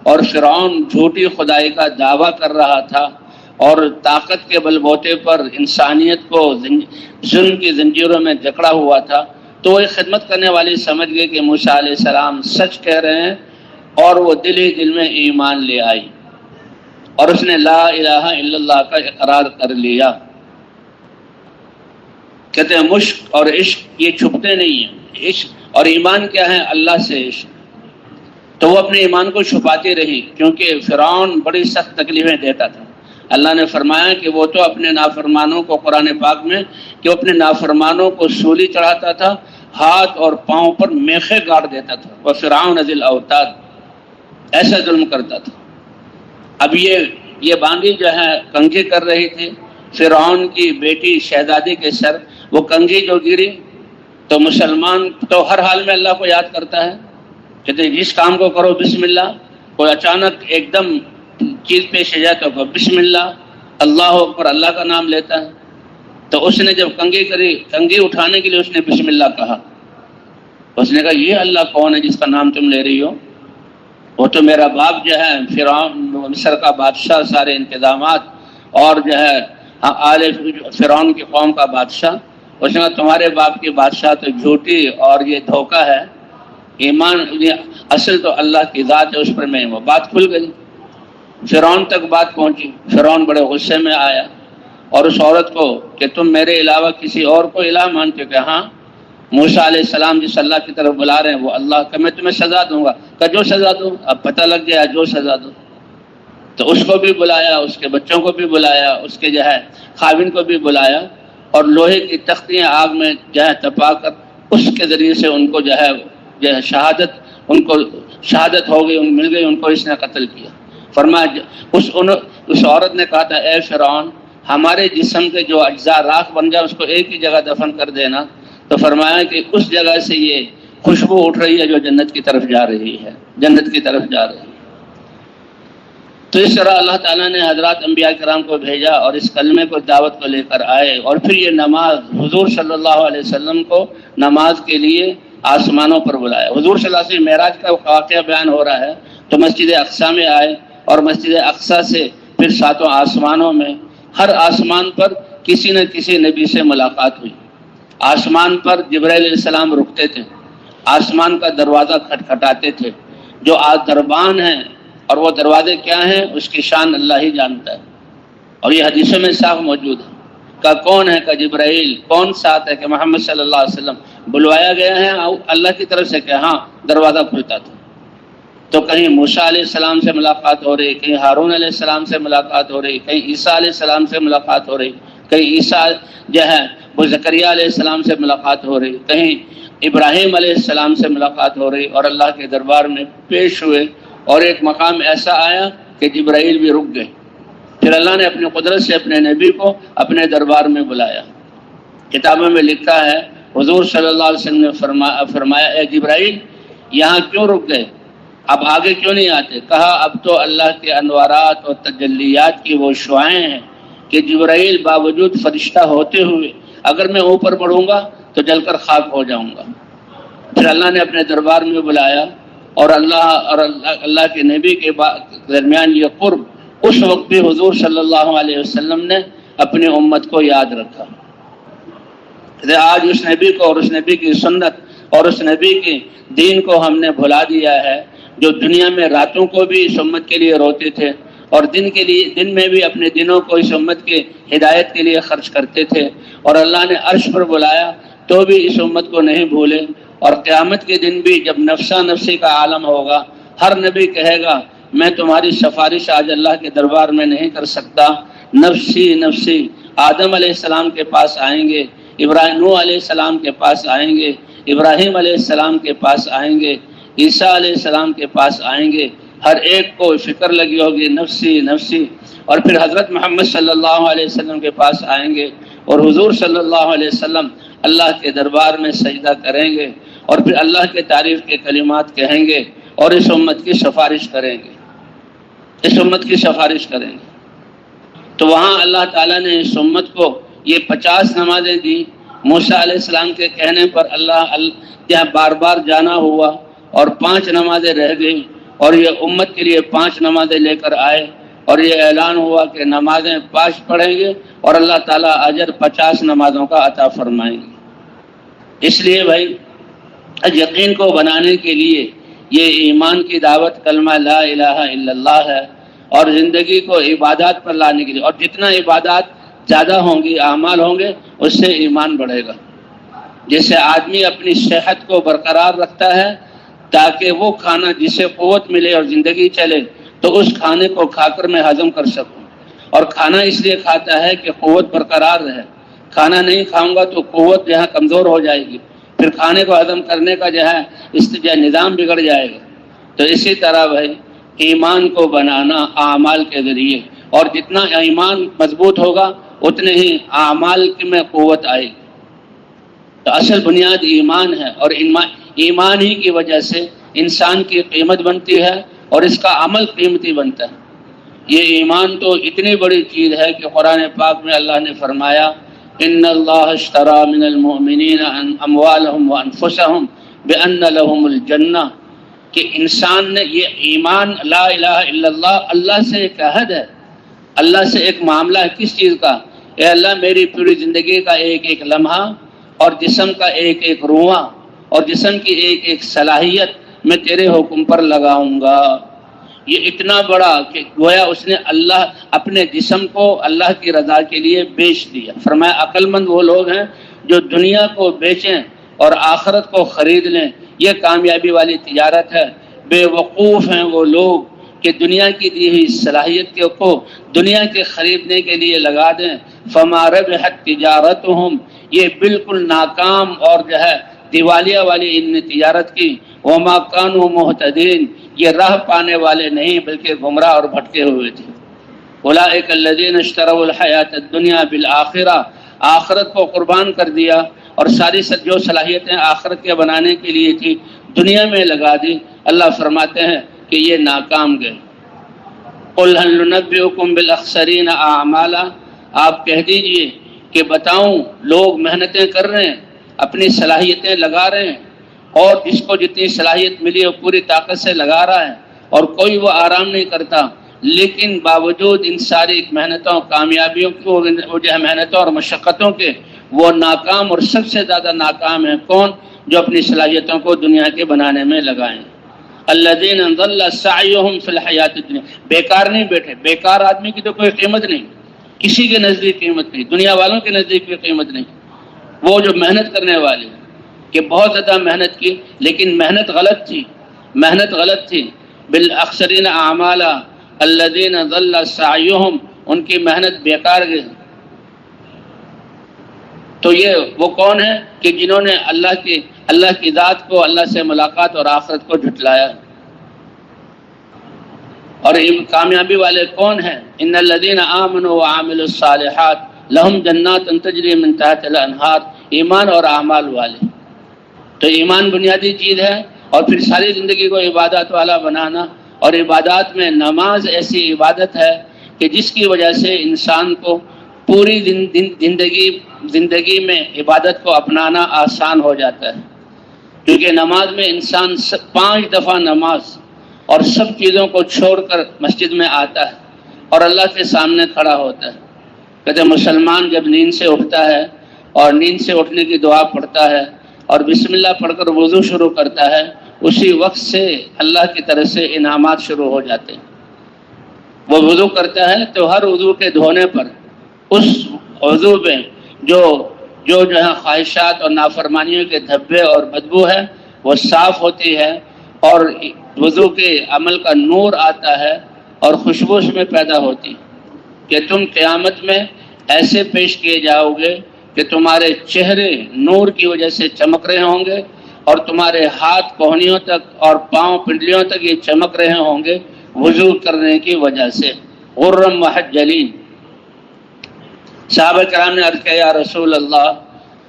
[SPEAKER 1] اور فرعون جھوٹی خدائی کا دعویٰ کر رہا تھا اور طاقت کے بل بوتے پر انسانیت کو ظلم کی زنجیروں میں جکڑا ہوا تھا، تو وہ ایک خدمت کرنے والی سمجھ گئے کہ موسیٰ علیہ السلام سچ کہہ رہے ہیں، اور وہ دل ہی دل میں ایمان لے آئی اور اس نے لا الہ الا اللہ کا اقرار کر لیا۔ کہتے ہیں مشق اور عشق یہ چھپتے نہیں ہیں، عشق اور ایمان کیا ہے؟ اللہ سے عشق۔ تو وہ اپنے ایمان کو چھپاتی رہی کیونکہ فرعون بڑی سخت تکلیفیں دیتا تھا۔ اللہ نے فرمایا کہ وہ تو اپنے نافرمانوں کو قرآن پاک میں کہ وہ اپنے نافرمانوں کو سولی چڑھاتا تھا، ہاتھ اور پاؤں پر میخیں گاڑ دیتا تھا، وہ فرعون ذی الاوتاد، ایسا ظلم کرتا تھا۔ اب یہ باندھی جو ہے کنگھی کر رہی تھی فرعون کی بیٹی شہزادی کے سر، وہ کنگھی جو گری تو مسلمان تو ہر حال میں اللہ کو یاد کرتا ہے، کہتے ہیں جس کام کو کرو بسم اللہ، کوئی اچانک ایک دم چیز پیش جائے تو بسم اللہ، اللہ اکبر، اللہ کا نام لیتا ہے۔ تو اس نے جب کنگھی کری، کنگھی اٹھانے کے لیے اس نے بسم اللہ کہا، اس نے کہا یہ اللہ کون ہے جس کا نام تم لے رہی ہو؟ وہ تو میرا باپ جو ہے فرعون مصر کا بادشاہ، سارے انتظامات اور جو ہے آل فرعون کی قوم کا بادشاہ۔ اس نے کہا تمہارے باپ کی بادشاہ تو جھوٹی اور یہ دھوکہ ہے، ایمان اصل تو اللہ کی ذات ہے، اس پر میں وہ بات کھل گئی، فرعون تک بات پہنچی۔ فرعون بڑے غصے میں آیا اور اس عورت کو کہ تم میرے علاوہ کسی اور کو الہ مانتے؟ کہ ہاں، موسیٰ علیہ السلام جس اللہ کی طرف بلا رہے ہیں وہ اللہ کا، میں تمہیں سزا دوں گا۔ کہ جو سزا دوں، اب پتہ لگ گیا جو سزا دوں۔ تو اس کو بھی بلایا، اس کے بچوں کو بھی بلایا، اس کے جو ہے خاوند کو بھی بلایا اور لوہے کی تختیاں آگ میں جو ہے تپا کر اس کے ذریعے سے ان کو جو ہے شہادت، ان کو شہادت ہو گئی، ان مل گئی، ان کو اس نے قتل کیا۔ فرمایا اس عورت نے کہا تھا اے فرعون ہمارے جسم کے جو اجزاء راکھ بن جائے اس کو ایک ہی جگہ دفن کر دینا۔ تو فرمایا کہ اس جگہ سے یہ خوشبو اٹھ رہی ہے جو جنت کی طرف جا رہی ہے، جنت کی طرف جا رہی ہے۔ تو اس طرح اللہ تعالیٰ نے حضرات انبیاء کرام کو بھیجا اور اس کلمے کو دعوت کو لے کر آئے، اور پھر یہ نماز حضور صلی اللہ علیہ وسلم کو نماز کے لیے آسمانوں پر بلایا۔ حضور صلی اللہ علیہ وسلم معراج کا واقعہ بیان ہو رہا ہے تو مسجد اقصیٰ میں آئے اور مسجد اقصیٰ سے پھر ساتوں آسمانوں میں، ہر آسمان پر کسی نہ کسی نبی سے ملاقات ہوئی۔ آسمان پر جبرائیل علیہ السلام رکتے تھے، آسمان کا دروازہ کھٹکھٹاتے تھے۔ جو دربان ہیں اور وہ دروازے کیا ہیں اس کی شان اللہ ہی جانتا ہے، اور یہ حدیثوں میں صاف موجود ہے۔ کہ کون ہے؟ کہ جبرائیل۔ کون ساتھ ہے؟ کہ محمد صلی اللہ علیہ وسلم۔ بلوایا گیا ہے اللہ کی طرف سے کہ ہاں، دروازہ کھلتا تھا۔ تو کہیں موسیٰ علیہ السلام سے ملاقات ہو رہی، کہیں ہارون علیہ السلام سے ملاقات ہو رہی، کہیں عیسیٰ علیہ السلام سے ملاقات ہو رہی، کہیں عیسیٰ جو ہے وہ زکریا علیہ السلام سے ملاقات ہو رہی، کہیں ابراہیم علیہ السلام سے ملاقات ہو رہی، اور اللہ کے دربار میں پیش ہوئے۔ اور ایک مقام ایسا آیا کہ جبرائیل بھی رک گئے، پھر اللہ نے اپنی قدرت سے اپنے نبی کو اپنے دربار میں بلایا۔ کتابوں میں لکھا ہے حضور صلی اللہ علیہ وسلم نے فرمایا اے جبرائیل یہاں کیوں رک گئے، اب آگے کیوں نہیں آتے؟ کہا اب تو اللہ کے انوارات اور تجلیات کی وہ شعائیں ہیں کہ جبرائیل باوجود فرشتہ ہوتے ہوئے اگر میں اوپر بڑھوں گا تو جل کر خاک ہو جاؤں گا۔ پھر اللہ نے اپنے دربار میں بلایا، اور اللہ کے نبی کے درمیان یہ قرب اس وقت بھی حضور صلی اللہ علیہ وسلم نے اپنی امت کو یاد رکھا۔ آج اس نبی کو اور اس نبی کی سنت اور اس نبی کے دین کو ہم نے بھلا دیا ہے، جو دنیا میں راتوں کو بھی اس امت کے لیے روتے تھے اور دن میں بھی اپنے دنوں کو اس امت کے ہدایت کے لیے خرچ کرتے تھے، اور اللہ نے عرش پر بلایا تو بھی اس امت کو نہیں بھولے۔ اور قیامت کے دن بھی جب نفسا نفسی کا عالم ہوگا، ہر نبی کہے گا میں تمہاری سفارش آج اللہ کے دربار میں نہیں کر سکتا، نفسی نفسی۔ آدم علیہ السلام کے پاس آئیں گے، نوح علیہ السلام کے پاس آئیں گے، ابراہیم علیہ السلام کے پاس آئیں گے، عیسیٰ علیہ السلام کے پاس آئیں گے، ہر ایک کو فکر لگی ہوگی نفسی نفسی۔ اور پھر حضرت محمد صلی اللہ علیہ وسلم کے پاس آئیں گے، اور حضور صلی اللہ علیہ وسلم اللہ کے دربار میں سجدہ کریں گے، اور پھر اللہ کے تعریف کے کلمات کہیں گے، اور اس امت کی سفارش کریں گے، اس امت کی سفارش کریں گے۔ تو وہاں اللہ تعالیٰ نے اس امت کو یہ 50 نمازیں دی۔ موسیٰ علیہ السلام کے کہنے پر اللہ یہاں بار بار جانا ہوا، اور 5 نمازیں رہ گئیں، اور یہ امت کے لیے 5 نمازیں لے کر آئے، اور یہ اعلان ہوا کہ نمازیں 5 پڑھیں گے اور اللہ تعالیٰ اجر 50 نمازوں کا عطا فرمائیں گے۔ اس لیے بھائی یقین کو بنانے کے لیے یہ ایمان کی دعوت کلمہ لا الہ الا اللہ ہے، اور زندگی کو عبادات پر لانے کے لیے، اور جتنا عبادات زیادہ ہوں گی، اعمال ہوں گے، اس سے ایمان بڑھے گا۔ جیسے آدمی اپنی صحت کو برقرار رکھتا ہے تاکہ وہ کھانا جسے قوت ملے اور زندگی چلے، تو اس کھانے کو کھا کر میں ہضم کر سکوں، اور کھانا اس لیے کھاتا ہے کہ قوت برقرار رہے۔ کھانا نہیں کھاؤں گا تو قوت جو ہے کمزور ہو جائے گی، پھر کھانے کو ہضم کرنے کا جو ہے نظام بگڑ جائے گا۔ تو اسی طرح بھائی ایمان کو بنانا اعمال کے ذریعے، اور جتنا ایمان مضبوط ہوگا اتنے ہی اعمال میں قوت آئے گی۔ تو اصل بنیاد ایمان ہے، اور ایمان ہی کی وجہ سے انسان کی قیمت بنتی ہے اور اس کا عمل قیمتی بنتا ہے۔ یہ ایمان تو اتنی بڑی چیز ہے کہ قرآن پاک میں اللہ نے فرمایا ان اللہ اشترى من المؤمنین اموالهم وانفسهم بان لهم الجنہ، کہ انسان نے یہ ایمان لا الہ الا اللہ سے ایک عہد ہے، اللہ سے ایک معاملہ ہے۔ کس چیز کا؟ اے اللہ میری پوری زندگی کا ایک ایک لمحہ، اور جسم کا ایک ایک روواں، اور جسم کی ایک ایک صلاحیت میں تیرے حکم پر لگاؤں گا۔ یہ اتنا بڑا کہ گویا اس نے اللہ اپنے جسم کو اللہ کی رضا کے لیے بیچ دیا۔ فرمایا عقل مند وہ لوگ ہیں جو دنیا کو بیچیں اور آخرت کو خرید لیں، یہ کامیابی والی تجارت ہے۔ بے وقوف ہیں وہ لوگ کہ دنیا کی دی ہوئی صلاحیت کو دنیا کے خریدنے کے لیے لگا دیں۔ فما ربحت تجارتهم، یہ بالکل ناکام اور جو ہے دیوالیہ والی ان تجارت کی۔ وما كانوا مهتدين، یہ راہ پانے والے نہیں بلکہ گمراہ اور بھٹکے ہوئے تھے۔ اولئک الذین اشتروا الحیاۃ الدنیا بالآخرہ، آخرت کو قربان کر دیا، اور ساری جو صلاحیتیں آخرت کے بنانے کے لیے تھی دنیا میں لگا دی۔ اللہ فرماتے ہیں کہ یہ ناکام گئے۔ قل هل ننبئکم بالاخسرین اعمالا، آپ کہہ دیجئے کہ بتاؤں لوگ محنتیں کر رہے ہیں، اپنی صلاحیتیں لگا رہے ہیں، اور جس کو جتنی صلاحیت ملی وہ پوری طاقت سے لگا رہا ہے، اور کوئی وہ آرام نہیں کرتا، لیکن باوجود ان ساری محنتوں کامیابیوں کی محنتوں اور مشقتوں کے وہ ناکام اور سب سے زیادہ ناکام ہے کون؟ جو اپنی صلاحیتوں کو دنیا کے بنانے میں لگائیں۔ الذین ضل سعیہم فی الحیات الدنیا، بیکار نہیں بیٹھے، بیکار آدمی کی تو کوئی قیمت نہیں، کسی کے نزدیک قیمت نہیں، دنیا والوں کے نزدیک بھی قیمت نہیں۔ وہ جو محنت کرنے والے کہ بہت زیادہ محنت کی لیکن محنت غلط تھی، محنت غلط تھی۔ بالاخسرین اعمالا الذین ضل سعیہم، ان کی محنت بیکار گئی۔ تو یہ وہ کون ہے کہ جنہوں نے اللہ کی ذات کو، اللہ سے ملاقات اور آخرت کو جھٹلایا۔ اور کامیابی والے کون ہیں؟ ان الذین آمنوا وعملوا الصالحات لہم جنات تجری من تحتها الانہار، ایمان اور اعمال والے۔ تو ایمان بنیادی چیز ہے، اور پھر ساری زندگی کو عبادات والا بنانا، اور عبادات میں نماز ایسی عبادت ہے کہ جس کی وجہ سے انسان کو پوری زندگی میں عبادت کو اپنانا آسان ہو جاتا ہے، کیونکہ نماز میں انسان 5 دفعہ نماز اور سب چیزوں کو چھوڑ کر مسجد میں آتا ہے اور اللہ کے سامنے کھڑا ہوتا ہے۔ کہتے مسلمان جب نیند سے اٹھتا ہے اور نیند سے اٹھنے کی دعا پڑھتا ہے اور بسم اللہ پڑھ کر وضو شروع کرتا ہے، اسی وقت سے اللہ کی طرف سے انعامات شروع ہو جاتے ہیں۔ وہ وضو کرتا ہے تو ہر وضو کے دھونے پر اس وضو میں جو ہے خواہشات اور نافرمانیوں کے دھبے اور بدبو ہے وہ صاف ہوتی ہے، اور وضو کے عمل کا نور آتا ہے اور خوشبو اس میں پیدا ہوتی کہ تم قیامت میں ایسے پیش کیے جاؤ گے کہ تمہارے چہرے نور کی وجہ سے چمک رہے ہوں گے، اور تمہارے ہاتھ کوہنیوں تک اور پاؤں پنڈلیوں تک یہ چمک رہے ہوں گے وضو کرنے کی وجہ سے۔ غرم محجلین۔ صحابہ کرام نے عرض کیا یا رسول اللہ،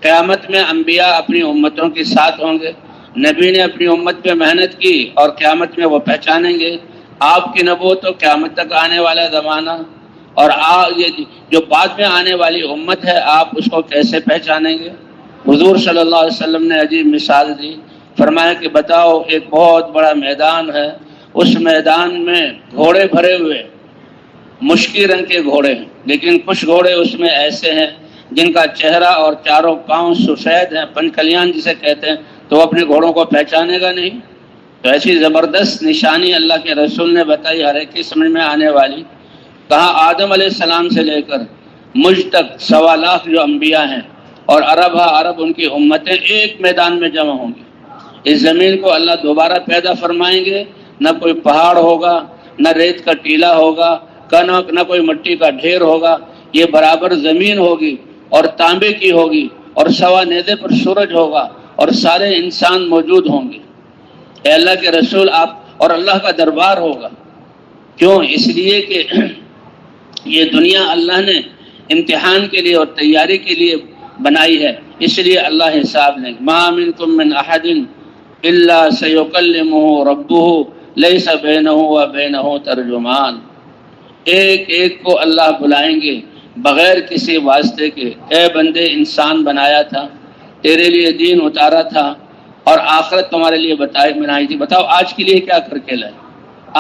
[SPEAKER 1] قیامت میں انبیاء اپنی امتوں کے ساتھ ہوں گے، نبی نے اپنی امت پہ محنت کی اور قیامت میں وہ پہچانیں گے، آپ کی نبوت تو قیامت تک آنے والا زمانہ، اور یہ جو بعد میں آنے والی امت ہے آپ اس کو کیسے پہچانیں گے؟ حضور صلی اللہ علیہ وسلم نے عجیب مثال دی، فرمایا کہ بتاؤ ایک بہت بڑا میدان ہے، اس میدان میں گھوڑے بھرے ہوئے، مشکی رنگ کے گھوڑے ہیں، لیکن کچھ گھوڑے اس میں ایسے ہیں جن کا چہرہ اور چاروں پاؤں سفید ہیں، پنکلیان جسے کہتے ہیں، تو وہ اپنے گھوڑوں کو پہچانے گا نہیں۔ تو ایسی زبردست نشانی اللہ کے رسول نے بتائی ہر ایک کی سمجھ میں آنے والی۔ کہا آدم علیہ السلام سے لے کر مجھ تک 1.25 لاکھ جو انبیاء ہیں اور عرب ان کی امتیں ایک میدان میں جمع ہوں گی۔ اس زمین کو اللہ دوبارہ پیدا فرمائیں گے، نہ کوئی پہاڑ ہوگا، نہ ریت کا ٹیلا ہوگا، نہ کوئی مٹی کا ڈھیر ہوگا، یہ برابر زمین ہوگی اور تانبے کی ہوگی، اور سوا نیزے پر سورج ہوگا، اور سارے انسان موجود ہوں گے۔ اے اللہ کے رسول آپ، اور اللہ کا دربار ہوگا۔ کیوں؟ اس لیے کہ یہ دنیا اللہ نے امتحان کے لیے اور تیاری کے لیے بنائی ہے، اس لیے اللہ حساب لیں گے۔ ما منکم من احد الا سیکلمہ ربہ لیس بینہ وبینہ ترجمان۔ ایک کو اللہ بلائیں گے بغیر کسی واسطے کے، اے بندے انسان بنایا تھا، تیرے لیے دین اتارا تھا، اور آخرت تمہارے لیے بنائی تھی، بتاؤ آج کے لیے کیا کر کے لائے،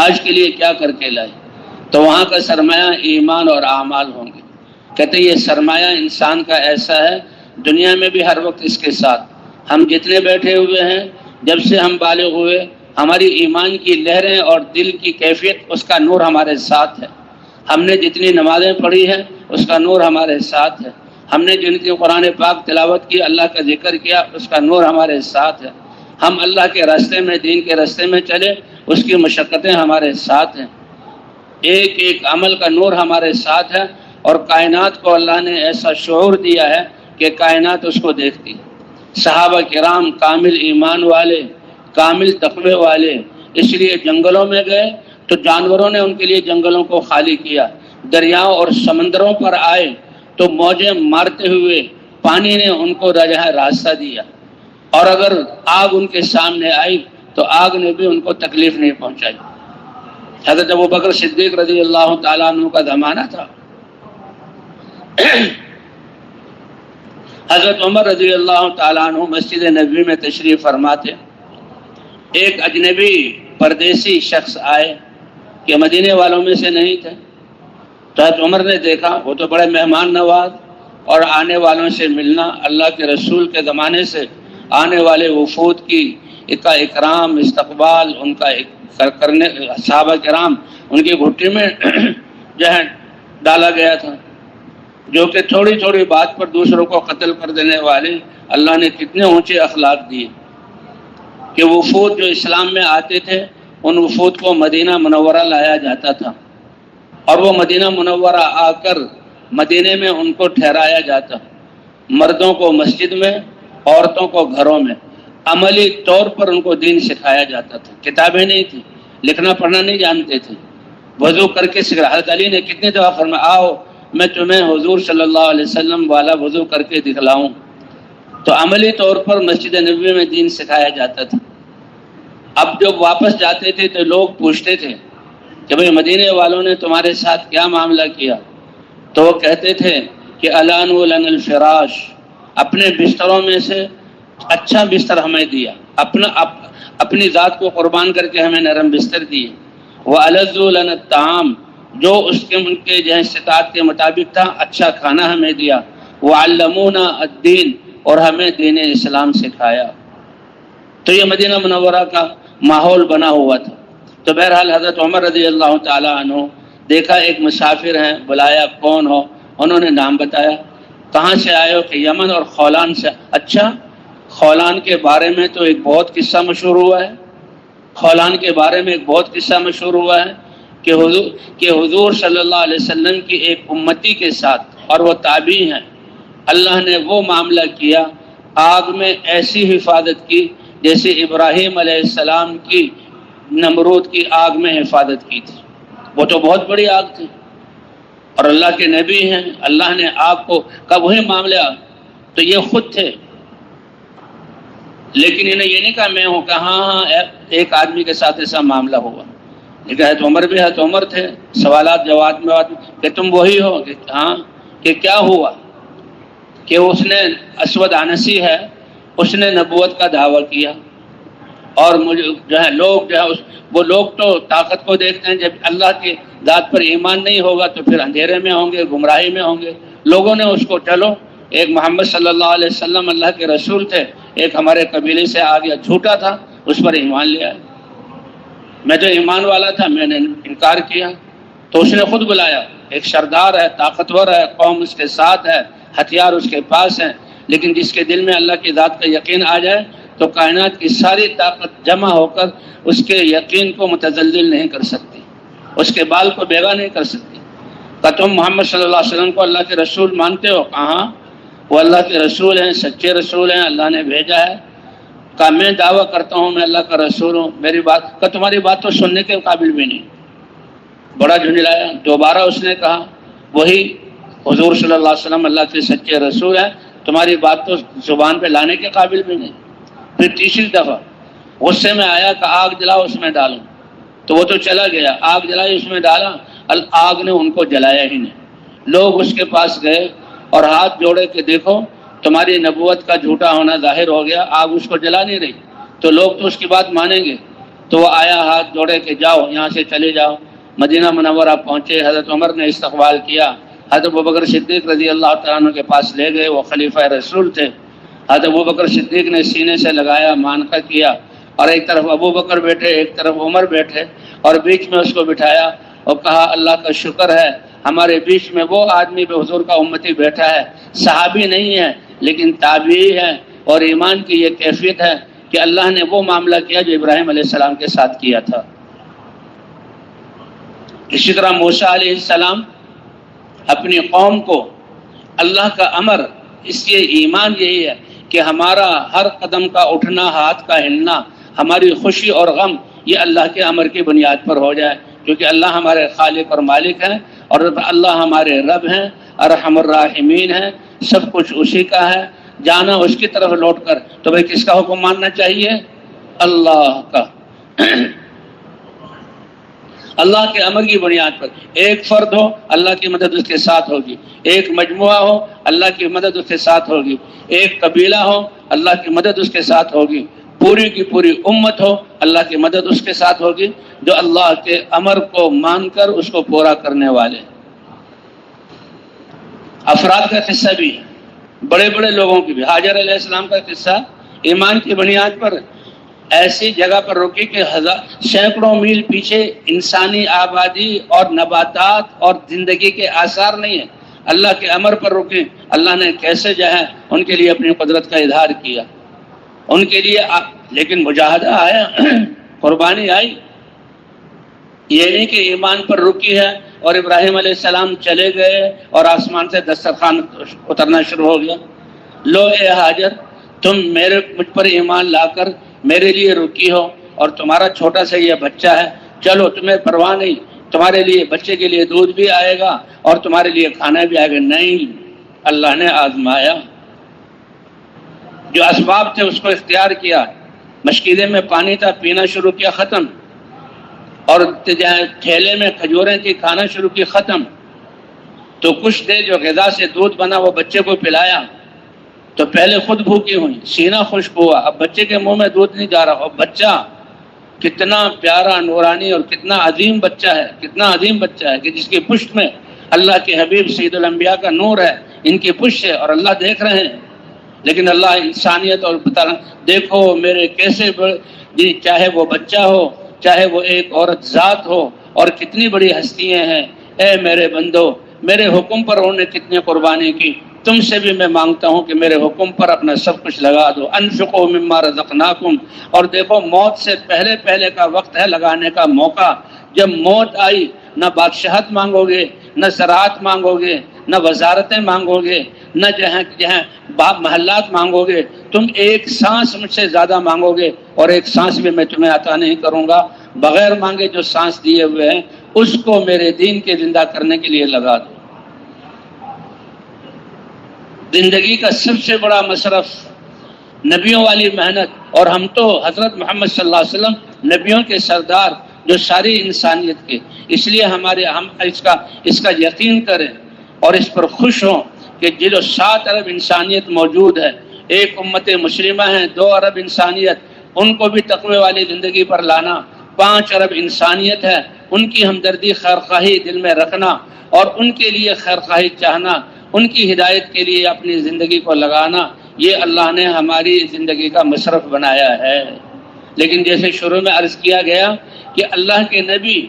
[SPEAKER 1] آج کے لیے کیا کر کے لائے؟ تو وہاں کا سرمایہ ایمان اور اعمال ہوں گے۔ کہتے یہ سرمایہ انسان کا ایسا ہے، دنیا میں بھی ہر وقت اس کے ساتھ، ہم جتنے بیٹھے ہوئے ہیں، جب سے ہم بالغ ہوئے، ہماری ایمان کی لہریں اور دل کی کیفیت، اس کا نور ہمارے ساتھ ہے۔ ہم نے جتنی نمازیں پڑھی ہیں اس کا نور ہمارے ساتھ ہے، ہم نے جن کی قرآن پاک تلاوت کی، اللہ کا ذکر کیا، اس کا نور ہمارے ساتھ ہے۔ ہم اللہ کے راستے میں، دین کے راستے میں چلے، اس کی مشقتیں ہمارے ساتھ ہیں، ایک عمل کا نور ہمارے ساتھ ہے، اور کائنات کو اللہ نے ایسا شعور دیا ہے کہ کائنات اس کو دیکھتی۔ صحابہ کرام کامل ایمان والے، کامل تقوی والے، اس لیے جنگلوں میں گئے تو جانوروں نے ان کے لیے جنگلوں کو خالی کیا، دریاؤں اور سمندروں پر آئے تو موجیں مارتے ہوئے پانی نے ان کو راستہ دیا، اور اگر آگ ان کے سامنے آئی تو آگ نے بھی ان کو تکلیف نہیں پہنچائی۔ حضرت ابوبکر صدیق رضی اللہ تعالیٰ عنہ کا زمانہ تھا، حضرت عمر رضی اللہ تعالیٰ عنہ مسجد نبوی میں تشریف فرما تھے۔ ایک اجنبی پردیسی شخص آئے کہ مدینے والوں میں سے نہیں تھے، تو حضرت عمر نے دیکھا وہ تو بڑے مہمان نواز، اور آنے والوں سے ملنا، اللہ کے رسول کے زمانے سے آنے والے وفود کا اکرام، استقبال، ان کا کرنے، صحابہ کرام ان کی گھٹی میں جو ہے ڈالا گیا تھا، جو کہ تھوڑی تھوڑی بات پر دوسروں کو قتل کر دینے والے اللہ نے کتنے اونچے اخلاق دیے کہ وفود جو اسلام میں آتے تھے ان وفود کو مدینہ منورہ لایا جاتا تھا، اور وہ مدینہ منورہ آ کر مدینے میں ان کو ٹھہرایا جاتا، مردوں کو مسجد میں، عورتوں کو گھروں میں، عملی طور پر ان کو دین سکھایا جاتا تھا۔ کتابیں نہیں تھی، لکھنا پڑھنا نہیں جانتے تھے، وضو کر کے سکھایا۔ حضرت علی نے کتنی دفعہ فرمایا آؤ میں تمہیں حضور صلی اللہ علیہ وسلم والا وضو کر کے دکھلاؤں۔ تو عملی طور پر مسجد نبوی میں دین سکھایا جاتا تھا۔ اب جب واپس جاتے تھے تو لوگ پوچھتے تھے کہ بھئی مدینے والوں نے تمہارے ساتھ کیا معاملہ کیا؟ تو وہ کہتے تھے کہ الانو لنا الفراش، اپنے بستروں میں سے اچھا بستر ہمیں دیا، اپنی ذات کو قربان کر کے ہمیں نرم بستر دیے۔ وَأَلَذُّ لَنَا الطَّعَامُ، جو ان کے جو استطاعت کے مطابق تھا اچھا کھانا ہمیں دیا۔ وَعَلَّمُونَا الدِّينَ، اور ہمیں دین اسلام سکھایا۔ تو یہ مدینہ منورہ کا ماحول بنا ہوا تھا۔ تو بہرحال حضرت عمر رضی اللہ تعالیٰ عنہ دیکھا ایک مسافر ہیں، بلایا کون ہو، انہوں نے نام بتایا، کہاں سے آئے ہو کہ یمن اور خولان سے۔ اچھا، خولان کے بارے میں تو ایک بہت قصہ مشہور ہوا ہے، خولان کے بارے میں ایک بہت قصہ مشہور ہوا ہے کہ حضور صلی اللہ علیہ وسلم کی ایک امتی کے ساتھ، اور وہ تابعی ہیں، اللہ نے وہ معاملہ کیا، آگ میں ایسی حفاظت کی جیسے ابراہیم علیہ السلام کی نمرود کی آگ میں حفاظت کی تھی۔ وہ تو بہت بڑی آگ تھی، اور اللہ کے نبی ہیں، اللہ نے آگ کو کب وہی معاملہ، تو یہ خود تھے، لیکن انہیں یہ نہیں کہا میں ہوں، کہ ہاں ایک آدمی کے ساتھ ایسا معاملہ ہوا، لیکن حضرت عمر بھی حضرت عمر تھے، سوالات جواب میں کہ تم وہی ہو، کہ ہاں، کہ کیا ہوا؟ کہ اس نے اسود عنسی ہے، اس نے نبوت کا دعویٰ کیا، اور مجھے جو ہے لوگ جو ہے وہ لوگ تو طاقت کو دیکھتے ہیں، جب اللہ کی ذات پر ایمان نہیں ہوگا تو پھر اندھیرے میں ہوں گے، گمراہی میں ہوں گے۔ لوگوں نے اس کو، چلو ایک محمد صلی اللہ علیہ وسلم اللہ کے رسول تھے، ایک ہمارے قبیلے سے آ گیا، جھوٹا تھا، اس پر ایمان لیا، میں تو ایمان والا تھا، میں نے انکار کیا۔ تو اس نے خود بلایا، ایک سردار ہے، طاقتور ہے، قوم اس کے ساتھ ہے، ہتھیار اس کے پاس ہیں، لیکن جس کے دل میں اللہ کی ذات کا یقین آ جائے تو کائنات کی ساری طاقت جمع ہو کر اس کے یقین کو متزلزل نہیں کر سکتی، اس کے بال کو بیگا نہیں کر سکتی۔ کہ تم محمد صلی اللہ علیہ وسلم کو اللہ کے رسول مانتے ہو؟ کہاں، وہ اللہ کے رسول ہیں، سچے رسول ہیں، اللہ نے بھیجا ہے۔ کہ میں دعویٰ کرتا ہوں میں اللہ کا رسول ہوں، میری بات کہ تمہاری بات تو سننے کے قابل بھی نہیں۔ بڑا جھنجھلایا، دوبارہ اس نے کہا وہی حضور صلی اللہ علیہ وسلم اللہ کے سچے رسول ہیں، تمہاری بات تو زبان پہ لانے کے قابل بھی نہیں۔ پھر تیسری دفعہ غصے میں آیا کہ آگ جلاؤ اس میں ڈالوں، تو وہ تو چلا گیا، آگ جلائی اس میں ڈالا، آگ نے ان کو جلایا ہی نہیں۔ لوگ اس کے پاس گئے اور ہاتھ جوڑے کہ دیکھو تمہاری نبوت کا جھوٹا ہونا ظاہر ہو گیا، آگ اس کو جلا نہیں رہی، تو لوگ تو اس کی بات مانیں گے۔ تو وہ آیا ہاتھ جوڑے کہ جاؤ یہاں سے چلے جاؤ۔ مدینہ منورہ پہنچے، حضرت عمر نے استقبال کیا، حضرت ابوبکر صدیق رضی اللہ تعالیٰ عنہ کے پاس لے گئے، وہ خلیفہ رسول تھے۔ حضرت ابوبکر صدیق نے سینے سے لگایا، مانکہ کیا، اور ایک طرف ابوبکر بیٹھے، ایک طرف عمر بیٹھے، اور بیچ میں اس کو بٹھایا اور کہا اللہ کا شکر ہے ہمارے بیچ میں وہ آدمی بھی حضور کا امتی بیٹھا ہے، صحابی نہیں ہے لیکن تابعی ہے، اور ایمان کی یہ کیفیت ہے کہ اللہ نے وہ معاملہ کیا جو ابراہیم علیہ السلام کے ساتھ کیا تھا۔ اسی طرح موسیٰ علیہ السلام اپنی قوم کو اللہ کا امر، اس لیے ایمان یہی ہے کہ ہمارا ہر قدم کا اٹھنا، ہاتھ کا ہلنا، ہماری خوشی اور غم یہ اللہ کے امر کی بنیاد پر ہو جائے، کیونکہ اللہ ہمارے خالق اور مالک ہیں، اور اللہ ہمارے رب ہیں، ارحم الراحمین ہیں، سب کچھ اسی کا ہے، جانا اس کی طرف لوٹ کر، تو بھئی کس کا حکم ماننا چاہیے؟ اللہ کا۔ اللہ کے امر کی بنیاد پر ایک فرد ہو اللہ کی مدد اس کے ساتھ ہوگی، ایک مجموعہ ہو اللہ کی مدد اس کے ساتھ ہوگی، ایک قبیلہ ہو اللہ کی مدد اس کے ساتھ ہوگی، پوری کی پوری امت ہو اللہ کی مدد اس کے ساتھ ہوگی، جو اللہ کے امر کو مان کر اس کو پورا کرنے والے۔ افراد کا قصہ بھی ہے، بڑے بڑے لوگوں کی بھی۔ حاجر علیہ السلام کا قصہ ایمان کی بنیاد پر ایسی جگہ پر رکی کہ سینکڑوں میل پیچھے انسانی آبادی اور نباتات اور زندگی کے آثار نہیں ہیں، اللہ کے امر پر رکے۔ اللہ نے کیسے جو ہے ان کے لیے اپنی قدرت کا اظہار کیا ان کے لیے، لیکن مجاہدہ آیا، قربانی آئی۔ یہ نہیں کہ ایمان پر رکی ہے اور ابراہیم علیہ السلام چلے گئے اور آسمان سے دسترخوان اترنا شروع ہو گیا۔ لو اے حاجر، تم مجھ پر ایمان لا کر میرے لیے رکی ہو اور تمہارا چھوٹا سا یہ بچہ ہے، چلو تمہیں پرواہ نہیں، تمہارے لیے بچے کے لیے دودھ بھی آئے گا اور تمہارے لیے کھانا بھی آئے گا۔ نہیں، اللہ نے آزمایا، جو اسباب تھے اس کو اختیار کیا۔ مشکیزے میں پانی تھا، پینا شروع کیا، ختم۔ اور تھیلے میں کھجوریں تھی، کھانا شروع کی، ختم۔ تو کچھ دے جو غذا سے دودھ بنا وہ بچے کو پلایا، تو پہلے خود بھوکی ہوئی، سینہ خشک ہوا، اب بچے کے منہ میں دودھ نہیں جا رہا۔ اور بچہ کتنا پیارا، نورانی اور کتنا عظیم بچہ ہے، کتنا عظیم بچہ ہے کہ جس کی پشت میں اللہ کے حبیب سید الانبیاء کا نور ہے، ان کی پشت ہے اور اللہ دیکھ رہے ہیں۔ لیکن اللہ انسانیت اور دیکھو میرے کیسے چاہے وہ بچہ ہو، چاہے وہ ایک عورت ذات ہو، اور کتنی بڑی ہستیاں ہیں۔ اے میرے بندو، میرے حکم پر انہوں نے کتنی قربانی کی، تم سے بھی میں مانگتا ہوں کہ میرے حکم پر اپنا سب کچھ لگا دو۔ انفقوا مما رزقناکم، اور دیکھو موت سے پہلے کا وقت ہے لگانے کا موقع۔ جب موت آئی، نہ بادشاہت مانگو گے، نہ زراعت مانگو گے، نہ وزارتیں مانگو گے، نہ جہاں باپ محلات مانگو گے، تم ایک سانس مجھ سے زیادہ مانگو گے اور ایک سانس بھی میں تمہیں عطا نہیں کروں گا۔ بغیر مانگے جو سانس دیے ہوئے ہیں اس کو میرے دین کے زندہ کرنے کے لیے لگا دو۔ زندگی کا سب سے بڑا مصرف نبیوں والی محنت، اور ہم تو حضرت محمد صلی اللہ علیہ وسلم نبیوں کے سردار جو ساری انسانیت کے، اس لیے ہم اس کا یقین کریں اور اس پر خوش ہوں کہ جو 7 ارب انسانیت موجود ہے، ایک امت مسلمہ ہے، 2 ارب انسانیت، ان کو بھی تقوی والی زندگی پر لانا، 5 ارب انسانیت ہے، ان کی ہمدردی خیرخواہی دل میں رکھنا اور ان کے لیے خیرخواہی چاہنا، ان کی ہدایت کے لیے اپنی زندگی کو لگانا، یہ اللہ نے ہماری زندگی کا مصرف بنایا ہے۔ لیکن جیسے شروع میں عرض کیا گیا کہ اللہ کے نبی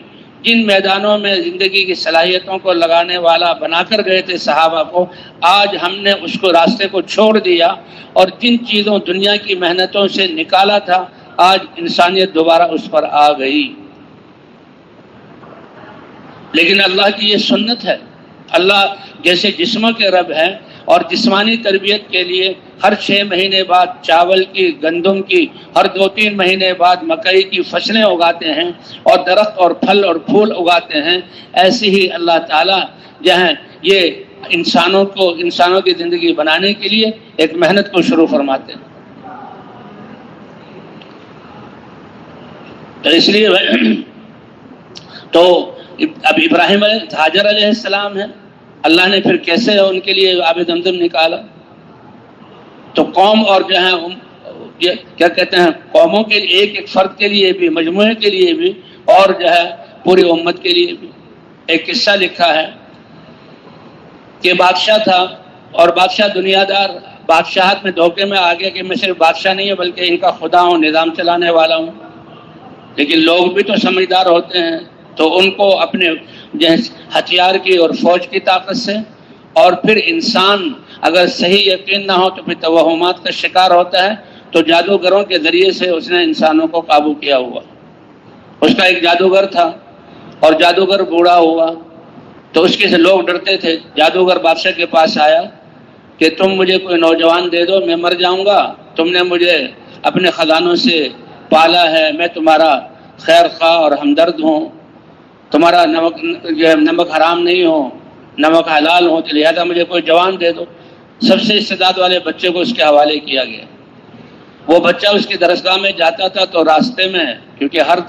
[SPEAKER 1] جن میدانوں میں زندگی کی صلاحیتوں کو لگانے والا بنا کر گئے تھے صحابہ کو، آج ہم نے اس کو راستے کو چھوڑ دیا اور جن چیزوں دنیا کی محنتوں سے نکالا تھا، آج انسانیت دوبارہ اس پر آ گئی۔ لیکن اللہ کی یہ سنت ہے، اللہ جیسے جسموں کے رب ہے اور جسمانی تربیت کے لیے ہر 6 مہینے بعد چاول کی، گندم کی، ہر 2-3 مہینے بعد مکئی کی فصلیں اگاتے ہیں اور درخت اور پھل اور پھول اگاتے ہیں، ایسی ہی اللہ تعالیٰ جو ہے یہ انسانوں کی زندگی بنانے کے لیے ایک محنت کو شروع فرماتے ہیں۔ تو اس لیے تو اب ابراہیم حاجر علیہ السلام ہے، اللہ نے پھر کیسے ان کے لیے آب زمزم نکالا؟ تو قوم اور جو ہے کیا کہتے ہیں، قوموں کے لیے، ایک فرد کے لیے بھی، مجموعے کے لیے بھی، اور جو ہے پوری امت کے لیے بھی۔ ایک قصہ لکھا ہے کہ بادشاہ تھا اور بادشاہ دنیا دار، بادشاہت میں دھوکے میں آ گیا کہ میں صرف بادشاہ نہیں ہوں بلکہ ان کا خدا ہوں، نظام چلانے والا ہوں۔ لیکن لوگ بھی تو سمجھدار ہوتے ہیں، تو ان کو اپنے ہتھیار کی اور فوج کی طاقت سے، اور پھر انسان اگر صحیح یقین نہ ہو تو پھر توہمات کا شکار ہوتا ہے، تو جادوگروں کے ذریعے سے اس نے انسانوں کو قابو کیا ہوا۔ اس کا ایک جادوگر تھا اور جادوگر بوڑھا ہوا، تو اس کے سے لوگ ڈرتے تھے۔ جادوگر بادشاہ کے پاس آیا کہ تم مجھے کوئی نوجوان دے دو، میں مر جاؤں گا، تم نے مجھے اپنے خزانوں سے پالا ہے، میں تمہارا خیر خواہ اور ہمدرد ہوں، تمہارا نمک حرام نہیں ہو، نمک حلال ہو، لہذا مجھے کوئی جوان دے دو۔ سب سے استعداد والے بچے کو اس کے حوالے کیا گیا۔ وہ بچہ اس کی درسگاہ میں جاتا تھا تو راستے میں، کیونکہ ہر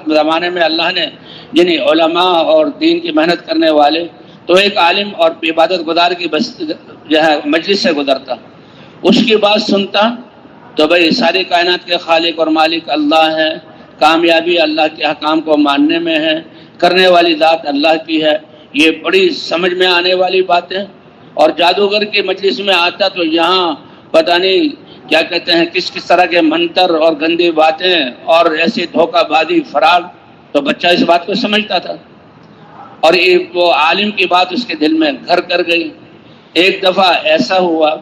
[SPEAKER 1] زمانے میں اللہ نے یعنی علماء اور دین کی محنت کرنے والے، تو ایک عالم اور عبادت گزار کی جو ہے مجلس سے گزرتا، اس کی بات سنتا تو بھائی ساری کائنات کے خالق اور مالک اللہ ہے، کامیابی اللہ کے احکام کو ماننے میں ہے، کرنے والی ذات اللہ کی ہے، یہ بڑی سمجھ میں آنے والی باتیں۔ اور جادوگر کی مجلس میں آتا تو یہاں پتہ نہیں کیا کہتے ہیں کس کس طرح کے منتر اور گندی باتیں اور ایسی دھوکہ بازی فراڈ، تو بچہ اس بات کو سمجھتا تھا اور وہ عالم کی بات اس کے دل میں گھر کر گئی۔ ایک دفعہ ایسا ہوا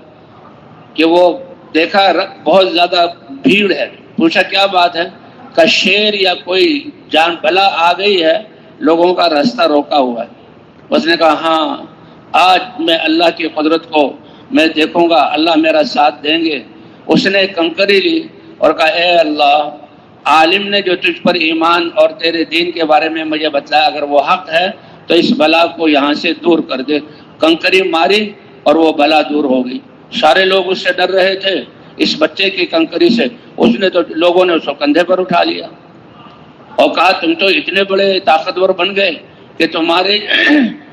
[SPEAKER 1] کہ وہ دیکھا بہت زیادہ بھیڑ ہے، پوچھا کیا بات ہے؟ کہ شیر یا کوئی جان بلا آ گئی ہے، لوگوں کا راستہ روکا ہوا ہے۔ اس نے کہا ہاں آج میں اللہ کی قدرت کو میں دیکھوں گا، اللہ میرا ساتھ دیں گے۔ اس نے کنکری لی اور کہا اے اللہ، عالم نے جو تجھ پر ایمان اور تیرے دین کے بارے میں مجھے بتلایا، اگر وہ حق ہے تو اس بلا کو یہاں سے دور کر دے۔ کنکری ماری اور وہ بلا دور ہو گئی۔ سارے لوگ اس سے ڈر رہے تھے اس بچے کی کنکری سے، اس نے تو لوگوں نے اس کو کندھے پر اٹھا لیا اور کہا تم تو اتنے بڑے طاقتور بن گئے کہ تمہارے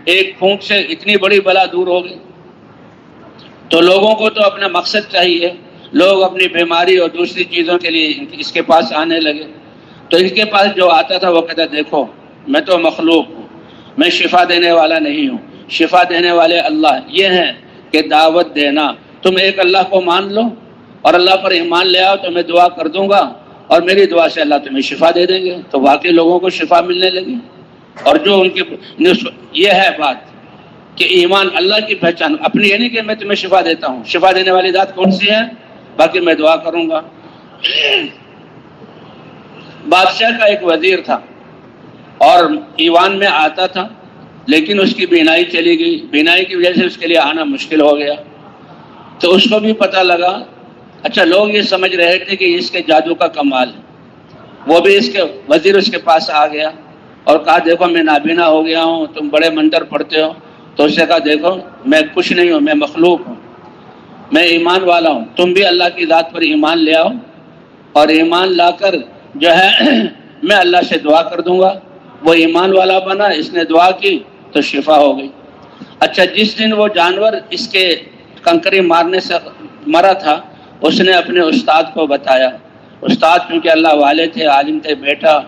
[SPEAKER 1] ایک پھونک سے اتنی بڑی بلا دور ہو گئی۔ تو لوگوں کو تو اپنا مقصد چاہیے، لوگ اپنی بیماری اور دوسری چیزوں کے لیے اس کے پاس آنے لگے۔ تو اس کے پاس جو آتا تھا وہ کہتا دیکھو میں تو مخلوق ہوں، میں شفا دینے والا نہیں ہوں، شفا دینے والے اللہ۔ یہ ہیں کہ دعوت دینا، تم ایک اللہ کو مان لو اور اللہ پر ایمان لے آؤ تو میں دعا کر دوں گا اور میری دعا سے اللہ تمہیں شفا دے دیں گے۔ تو واقعی لوگوں کو شفا ملنے لگی۔ اور جو ان کی یہ ہے بات کہ ایمان اللہ کی پہچان، اپنی یہ نہیں کہ میں تمہیں شفا دیتا ہوں، شفا دینے والی ذات کون سی ہے، باقی میں دعا کروں گا۔ بادشاہ کا ایک وزیر تھا اور ایوان میں آتا تھا، لیکن اس کی بینائی چلی گئی، بینائی کی وجہ سے اس کے لیے آنا مشکل ہو گیا۔ تو اس کو بھی پتہ لگا، اچھا لوگ یہ سمجھ رہے تھے کہ اس کے جادو کا کمال ہے۔ وہ بھی اس کے وزیر اس کے پاس آ گیا اور کہا دیکھو میں نابینا ہو گیا ہوں، تم بڑے منتر پڑھتے ہو۔ تو اس نے کہا دیکھو میں کچھ نہیں ہوں، میں مخلوق ہوں، میں ایمان والا ہوں، تم بھی اللہ کی ذات پر ایمان لے آؤ اور ایمان لا کر جو ہے میں اللہ سے دعا کر دوں گا۔ وہ ایمان والا بنا، اس نے دعا کی تو شفا ہو گئی۔ اچھا جس دن وہ جانور اس کے کنکری مارنے سے مرا تھا، اس نے اپنے استاد کو بتایا۔ استاد کیونکہ اللہ والے تھے، عالم تھے، بیٹا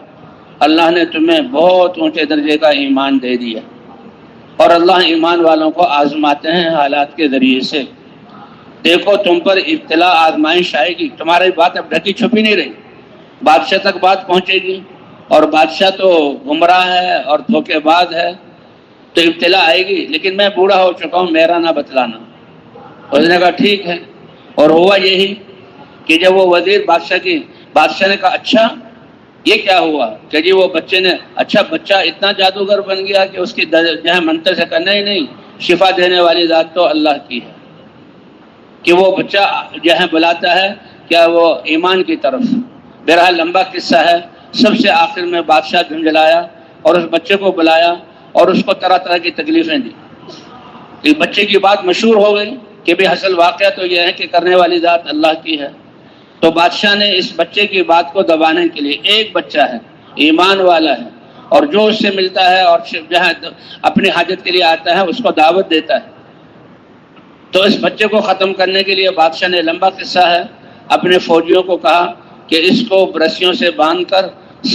[SPEAKER 1] اللہ نے تمہیں بہت اونچے درجے کا ایمان دے دیا اور اللہ ایمان والوں کو آزماتے ہیں حالات کے ذریعے سے۔ دیکھو تم پر ابتلا آزمائش آئے گی، تمہاری بات اب ڈھکی چھپی نہیں رہی، بادشاہ تک بات پہنچے گی اور بادشاہ تو گمراہ ہے اور دھوکے باز ہے، تو ابتلا آئے گی، لیکن میں بوڑھا ہو چکا ہوں، میرا نہ بتلانا۔ اس نے کہا ٹھیک ہے۔ اور ہوا یہی کہ جب وہ وزیر بادشاہ نے کہا اچھا یہ کیا ہوا کہ جی وہ بچے نے، اچھا بچہ اتنا جادوگر بن گیا کہ اس کی جو ہے منتر سے کرنا ہی نہیں، شفا دینے والی ذات تو اللہ کی ہے، کہ وہ بچہ جو ہے بلاتا ہے کیا وہ ایمان کی طرف۔ بہرحال لمبا قصہ ہے، سب سے آخر میں بادشاہ جھنجھلایا اور اس بچے کو بلایا اور اس کو طرح طرح کی تکلیفیں دی۔ اس بچے کی بات مشہور ہو گئی کہ بھی اصل واقعہ تو یہ ہے کہ کرنے والی ذات اللہ کی ہے۔ تو بادشاہ نے اس بچے کی بات کو دبانے کے لیے، ایک بچہ ہے ایمان والا ہے اور جو اس سے ملتا ہے اور جہاں اپنی حاجت کے لیے آتا ہے اس کو دعوت دیتا ہے، تو اس بچے کو ختم کرنے کے لیے بادشاہ نے، لمبا قصہ ہے، اپنے فوجیوں کو کہا کہ اس کو رسیوں سے باندھ کر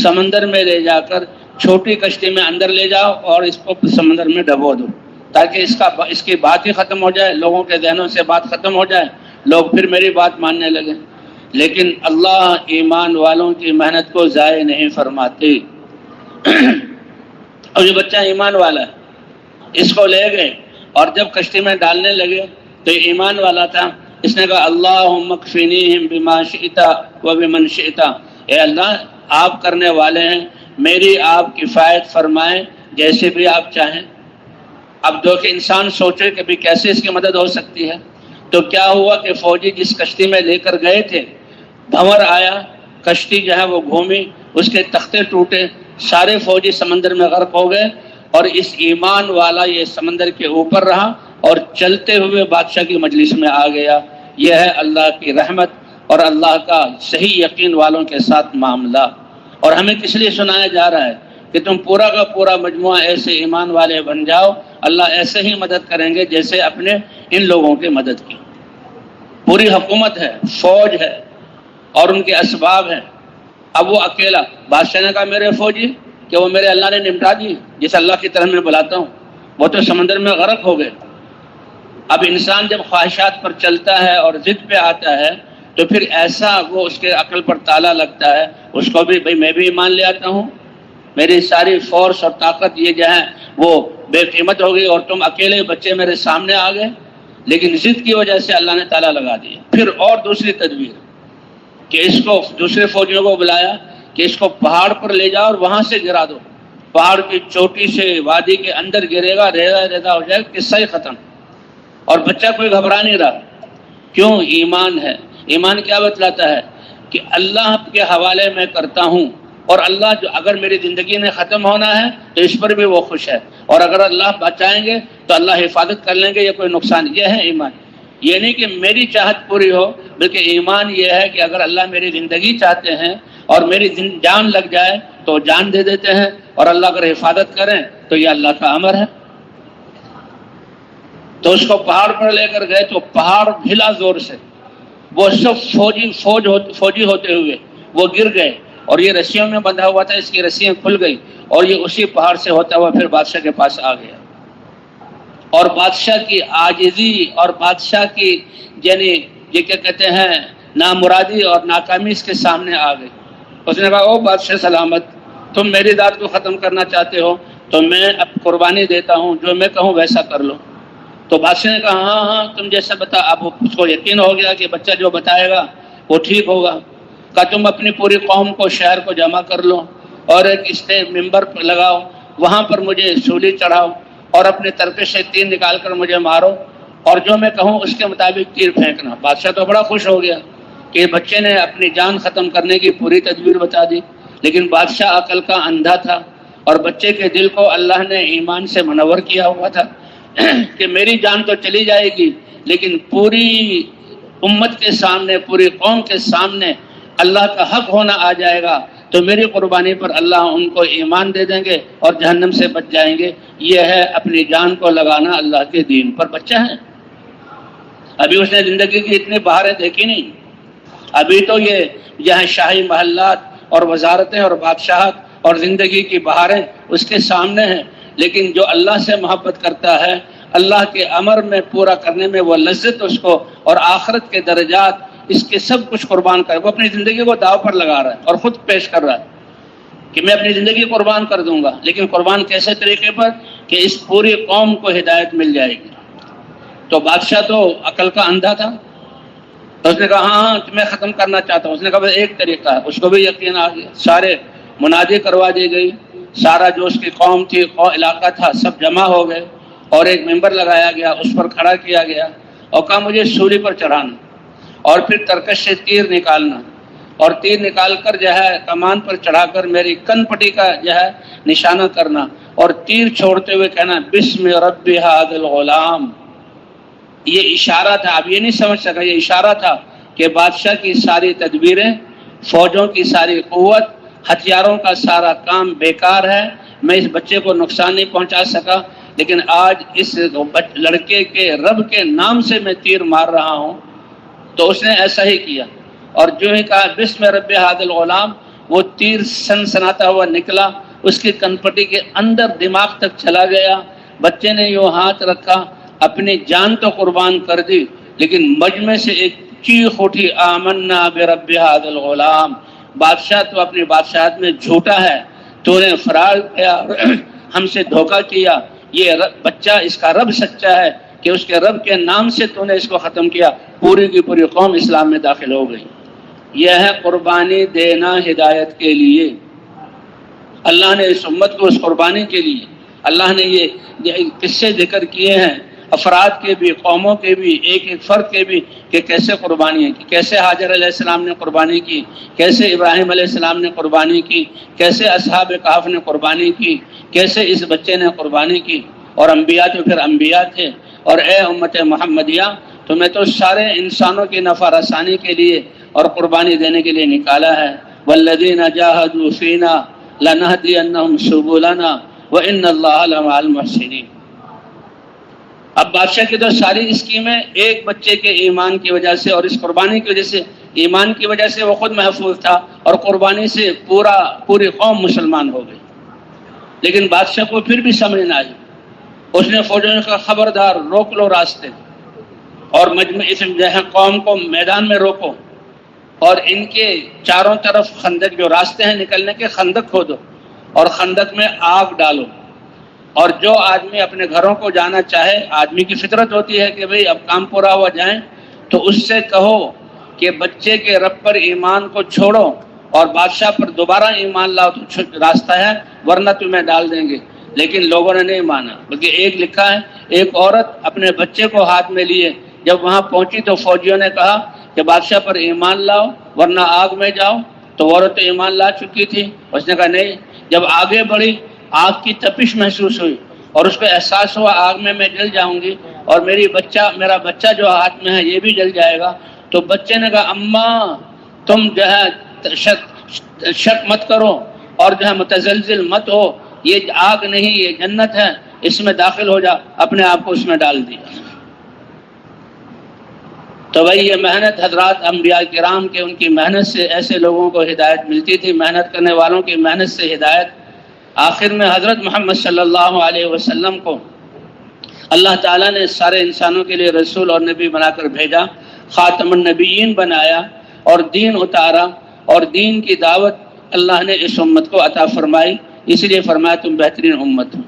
[SPEAKER 1] سمندر میں لے جا کر چھوٹی کشتی میں اندر لے جاؤ اور اس کو سمندر میں ڈبو دو، تاکہ اس کی بات ہی ختم ہو جائے، لوگوں کے ذہنوں سے بات ختم ہو جائے، لوگ پھر میری بات ماننے لگے۔ لیکن اللہ ایمان والوں کی محنت کو ضائع نہیں فرماتے۔ اور یہ بچہ ایمان والا ہے، اس کو لے گئے اور جب کشتی میں ڈالنے لگے تو یہ ایمان والا تھا، اس نے کہا اللہم اکفینیہم بما شئت وبمن شئت، اے اللہ آپ کرنے والے ہیں، میری آپ کفایت فرمائیں جیسے بھی آپ چاہیں۔ اب دو کہ انسان سوچے کہ بھی کیسے اس کی مدد ہو سکتی ہے۔ تو کیا ہوا کہ فوجی جس کشتی میں لے کر گئے تھے، بھنور آیا، کشتی جو ہے وہ گھومی، اس کے تختے ٹوٹے، سارے فوجی سمندر میں غرق ہو گئے اور اس ایمان والا یہ سمندر کے اوپر رہا اور چلتے ہوئے بادشاہ کی مجلس میں آ گیا۔ یہ ہے اللہ کی رحمت اور اللہ کا صحیح یقین والوں کے ساتھ معاملہ۔ اور ہمیں کس لیے سنایا جا رہا ہے کہ تم پورا کا پورا مجموعہ ایسے ایمان والے بن جاؤ، اللہ ایسے ہی مدد کریں گے جیسے اپنے ان لوگوں کی مدد کی۔ پوری حکومت ہے، فوج ہے اور ان کے اسباب ہیں، اب وہ اکیلا۔ بادشاہ نے کہا میرے فوجی کہ وہ میرے اللہ نے نمٹا دی، جس اللہ کی طرف میں بلاتا ہوں، وہ تو سمندر میں غرق ہو گئے۔ اب انسان جب خواہشات پر چلتا ہے اور ضد پہ آتا ہے تو پھر ایسا وہ اس کے عقل پر تالا لگتا ہے، اس کو بھی بھئی میں بھی ایمان لے آتا ہوں، میری ساری فورس اور طاقت یہ جو ہے وہ بے قیمت ہو گئی اور تم اکیلے بچے میرے سامنے آ گئے، لیکن ضد کی وجہ سے اللہ نے تالا لگا دیا۔ پھر اور دوسری تدبیر کہ اس کو دوسرے فوجیوں کو بلایا کہ اس کو پہاڑ پر لے جاؤ اور وہاں سے گرا دو، پہاڑ کی چوٹی سے وادی کے اندر گرے گا، ریزہ ریزہ ہو جائے گا، قصہ ہی ختم۔ اور بچہ کوئی گھبرا نہیں رہا، کیوں؟ ایمان ہے۔ ایمان کیا بتلاتا ہے کہ اللہ کے حوالے میں کرتا ہوں، اور اللہ جو اگر میری زندگی میں ختم ہونا ہے تو اس پر بھی وہ خوش ہے، اور اگر اللہ بچائیں گے تو اللہ حفاظت کر لیں گے، یہ کوئی نقصان۔ یہ ہے ایمان۔ یہ نہیں کہ میری چاہت پوری ہو، بلکہ ایمان یہ ہے کہ اگر اللہ میری زندگی چاہتے ہیں اور میری جان لگ جائے تو جان دے دیتے ہیں، اور اللہ اگر حفاظت کریں تو یہ اللہ کا امر ہے۔ تو اس کو پہاڑ پر لے کر گئے تو پہاڑ ہلا زور سے، وہ سب فوجی ہوتے ہوئے وہ گر گئے، اور یہ رسیوں میں بندھا ہوا تھا، اس کی رسیاں کھل گئی، اور یہ اسی پہاڑ سے ہوتا ہوا پھر بادشاہ کے پاس آ گیا۔ اور بادشاہ کی عاجزی اور بادشاہ کی یعنی یہ کیا کہتے ہیں نامرادی اور ناکامی اس کے سامنے آ گئی۔ اس نے کہا او بادشاہ سلامت، تم میری داد کو ختم کرنا چاہتے ہو تو میں اب قربانی دیتا ہوں، جو میں کہوں ویسا کر لو۔ تو بادشاہ نے کہا ہاں ہاں تم جیسا بتا۔ اب اس کو یقین ہو گیا کہ بچہ جو بتائے گا وہ ٹھیک ہوگا۔ کہا تم اپنی پوری قوم کو شہر کو جمع کر لو اور ایک اسٹیج ممبر پر لگاؤ، وہاں پر مجھے سولی چڑھاؤ اور اپنے ترکش سے تیر نکال کر مجھے مارو، اور جو میں کہوں اس کے مطابق تیر پھینکنا۔ بادشاہ تو بڑا خوش ہو گیا کہ بچے نے اپنی جان ختم کرنے کی پوری تدبیر بتا دی، لیکن بادشاہ عقل کا اندھا تھا، اور بچے کے دل کو اللہ نے ایمان سے منور کیا ہوا تھا کہ میری جان تو چلی جائے گی، لیکن پوری امت کے سامنے، پوری قوم کے سامنے اللہ کا حق ہونا آ جائے گا تو میری قربانی پر اللہ ان کو ایمان دے دیں گے اور جہنم سے بچ جائیں گے۔ یہ ہے اپنی جان کو لگانا اللہ کے دین پر۔ بچہ ہے، ابھی اس نے زندگی کی اتنی بہاریں دیکھی نہیں، ابھی تو یہ یہاں شاہی محلات اور وزارتیں اور بادشاہت اور زندگی کی بہاریں اس کے سامنے ہیں، لیکن جو اللہ سے محبت کرتا ہے، اللہ کے امر میں پورا کرنے میں وہ لذت اس کو، اور آخرت کے درجات اس کے سب کچھ قربان کر، وہ اپنی زندگی کو داؤ پر لگا رہا ہے اور خود پیش کر رہا ہے کہ میں اپنی زندگی قربان کر دوں گا، لیکن قربان کیسے طریقے پر کہ اس پوری قوم کو ہدایت مل جائے گی۔ تو بادشاہ تو عقل کا اندھا تھا، تو اس نے کہا ہاں ہاں میں ختم کرنا چاہتا ہوں۔ اس نے کہا بس ایک طریقہ ہے، اس کو بھی یقین آ گیا۔ سارے منادی کروا دی گئی، سارا جو اس کی قوم تھی، علاقہ تھا، سب جمع ہو گئے، اور ایک ممبر لگایا گیا، اس پر کھڑا کیا گیا، اور کہا مجھے سولی پر چڑھانا، اور پھر ترکش سے تیر نکالنا، اور تیر نکال کر جو ہے کمان پر چڑھا کر میری کن پٹی کا جو ہے نشانہ کرنا، اور تیر چھوڑتے ہوئے کہنا بسم رب ھذا الغلام۔ یہ اشارہ تھا، اب یہ نہیں سمجھ سکا، یہ اشارہ تھا کہ بادشاہ کی ساری تدبیریں، فوجوں کی ساری قوت، ہتھیاروں کا سارا کام بیکار ہے، میں اس بچے کو نقصان نہیں پہنچا سکا، لیکن آج اس لڑکے کے رب کے نام سے میں تیر مار رہا ہوں۔ تو اس نے ایسا ہی کیا، اور جو ہی کہا بسم رب ھذا الغلام، وہ تیر سنسناتا ہوا نکلا، اس کی کنپٹی کے اندر دماغ تک چلا گیا۔ بچے نے یوں ہاتھ رکھا، اپنی جان تو قربان کر دی، لیکن مجمع سے ایک چیخ اٹھی آمنا برب ھذا الغلام۔ بادشاہ تو اپنی بادشاہت میں جھوٹا ہے، تو نے فرار کیا، ہم سے دھوکہ کیا، یہ بچہ اس کا رب سچا ہے کہ اس کے رب کے نام سے تو نے اس کو ختم کیا۔ پوری کی پوری قوم اسلام میں داخل ہو گئی۔ یہ ہے قربانی دینا ہدایت کے لیے۔ اللہ نے اس امت کو اس قربانی کے لیے اللہ نے یہ قصے ذکر کیے ہیں، افراد کے بھی، قوموں کے بھی، ایک ایک فرد کے بھی، کہ کیسے قربانی کی، کیسے حاجر علیہ السلام نے قربانی کی، کیسے ابراہیم علیہ السلام نے قربانی کی، کیسے اصحاب کہف نے قربانی کی، کیسے اس بچے نے قربانی کی۔ اور انبیاء تو پھر انبیاء تھے۔ اور اے امت محمدیہ، تمہیں تو سارے انسانوں کی نفع رسانی کے لیے اور قربانی دینے کے لیے نکالا ہے۔ والذین جاہدوا فینا لنہدینہم سبلنا وان اللہ لمع المحسنین۔ اب بادشاہ کی تو ساری اسکیمیں ایک بچے کے ایمان کی وجہ سے اور اس قربانی کی وجہ سے، ایمان کی وجہ سے وہ خود محفوظ تھا، اور قربانی سے پوری قوم مسلمان ہو گئی۔ لیکن بادشاہ کو پھر بھی سمجھ نہ آئی۔ اس نے فوجیوں کا خبردار، روک لو راستے، اور مجمع اس قوم کو میدان میں روکو اور ان کے چاروں طرف خندق جو راستے ہیں نکلنے کے خندق کھودو اور خندق میں آگ ڈالو، اور جو آدمی اپنے گھروں کو جانا چاہے، آدمی کی فطرت ہوتی ہے کہ بھئی اب کام پورا ہوا جائیں، تو اس سے کہو کہ بچے کے رب پر ایمان کو چھوڑو اور بادشاہ پر دوبارہ ایمان لاؤ تو راستہ ہے، ورنہ تمہیں ڈال دیں گے۔ لیکن لوگوں نے نہیں مانا، بلکہ ایک لکھا ہے ایک عورت اپنے بچے کو ہاتھ میں لیے جب وہاں پہنچی تو فوجیوں نے کہا کہ بادشاہ پر ایمان لاؤ ورنہ آگ میں جاؤ، تو عورت تو ایمان لا چکی تھی، اس نے کہا نہیں۔ جب آگے بڑھی آگ کی تپش محسوس ہوئی اور اس کو احساس ہوا آگ میں جل جاؤں گی اور میرا بچہ جو ہاتھ میں ہے یہ بھی جل جائے گا، تو بچے نے کہا اماں تم جو ہے شک مت کرو اور جو ہے متزلزل مت ہو، یہ آگ نہیں یہ جنت ہے، اس میں داخل ہو جا، اپنے آپ کو اس میں ڈال دیا۔ تو بھائی یہ محنت حضرات انبیاء کرام کے ان کی محنت سے ایسے لوگوں کو ہدایت ملتی تھی، محنت کرنے والوں کی محنت سے ہدایت۔ آخر میں حضرت محمد صلی اللہ علیہ وسلم کو اللہ تعالیٰ نے سارے انسانوں کے لیے رسول اور نبی بنا کر بھیجا، خاتم النبیین بنایا اور دین اتارا، اور دین کی دعوت اللہ نے اس امت کو عطا فرمائی، اس لیے فرمایا تم بہترین امت ہو۔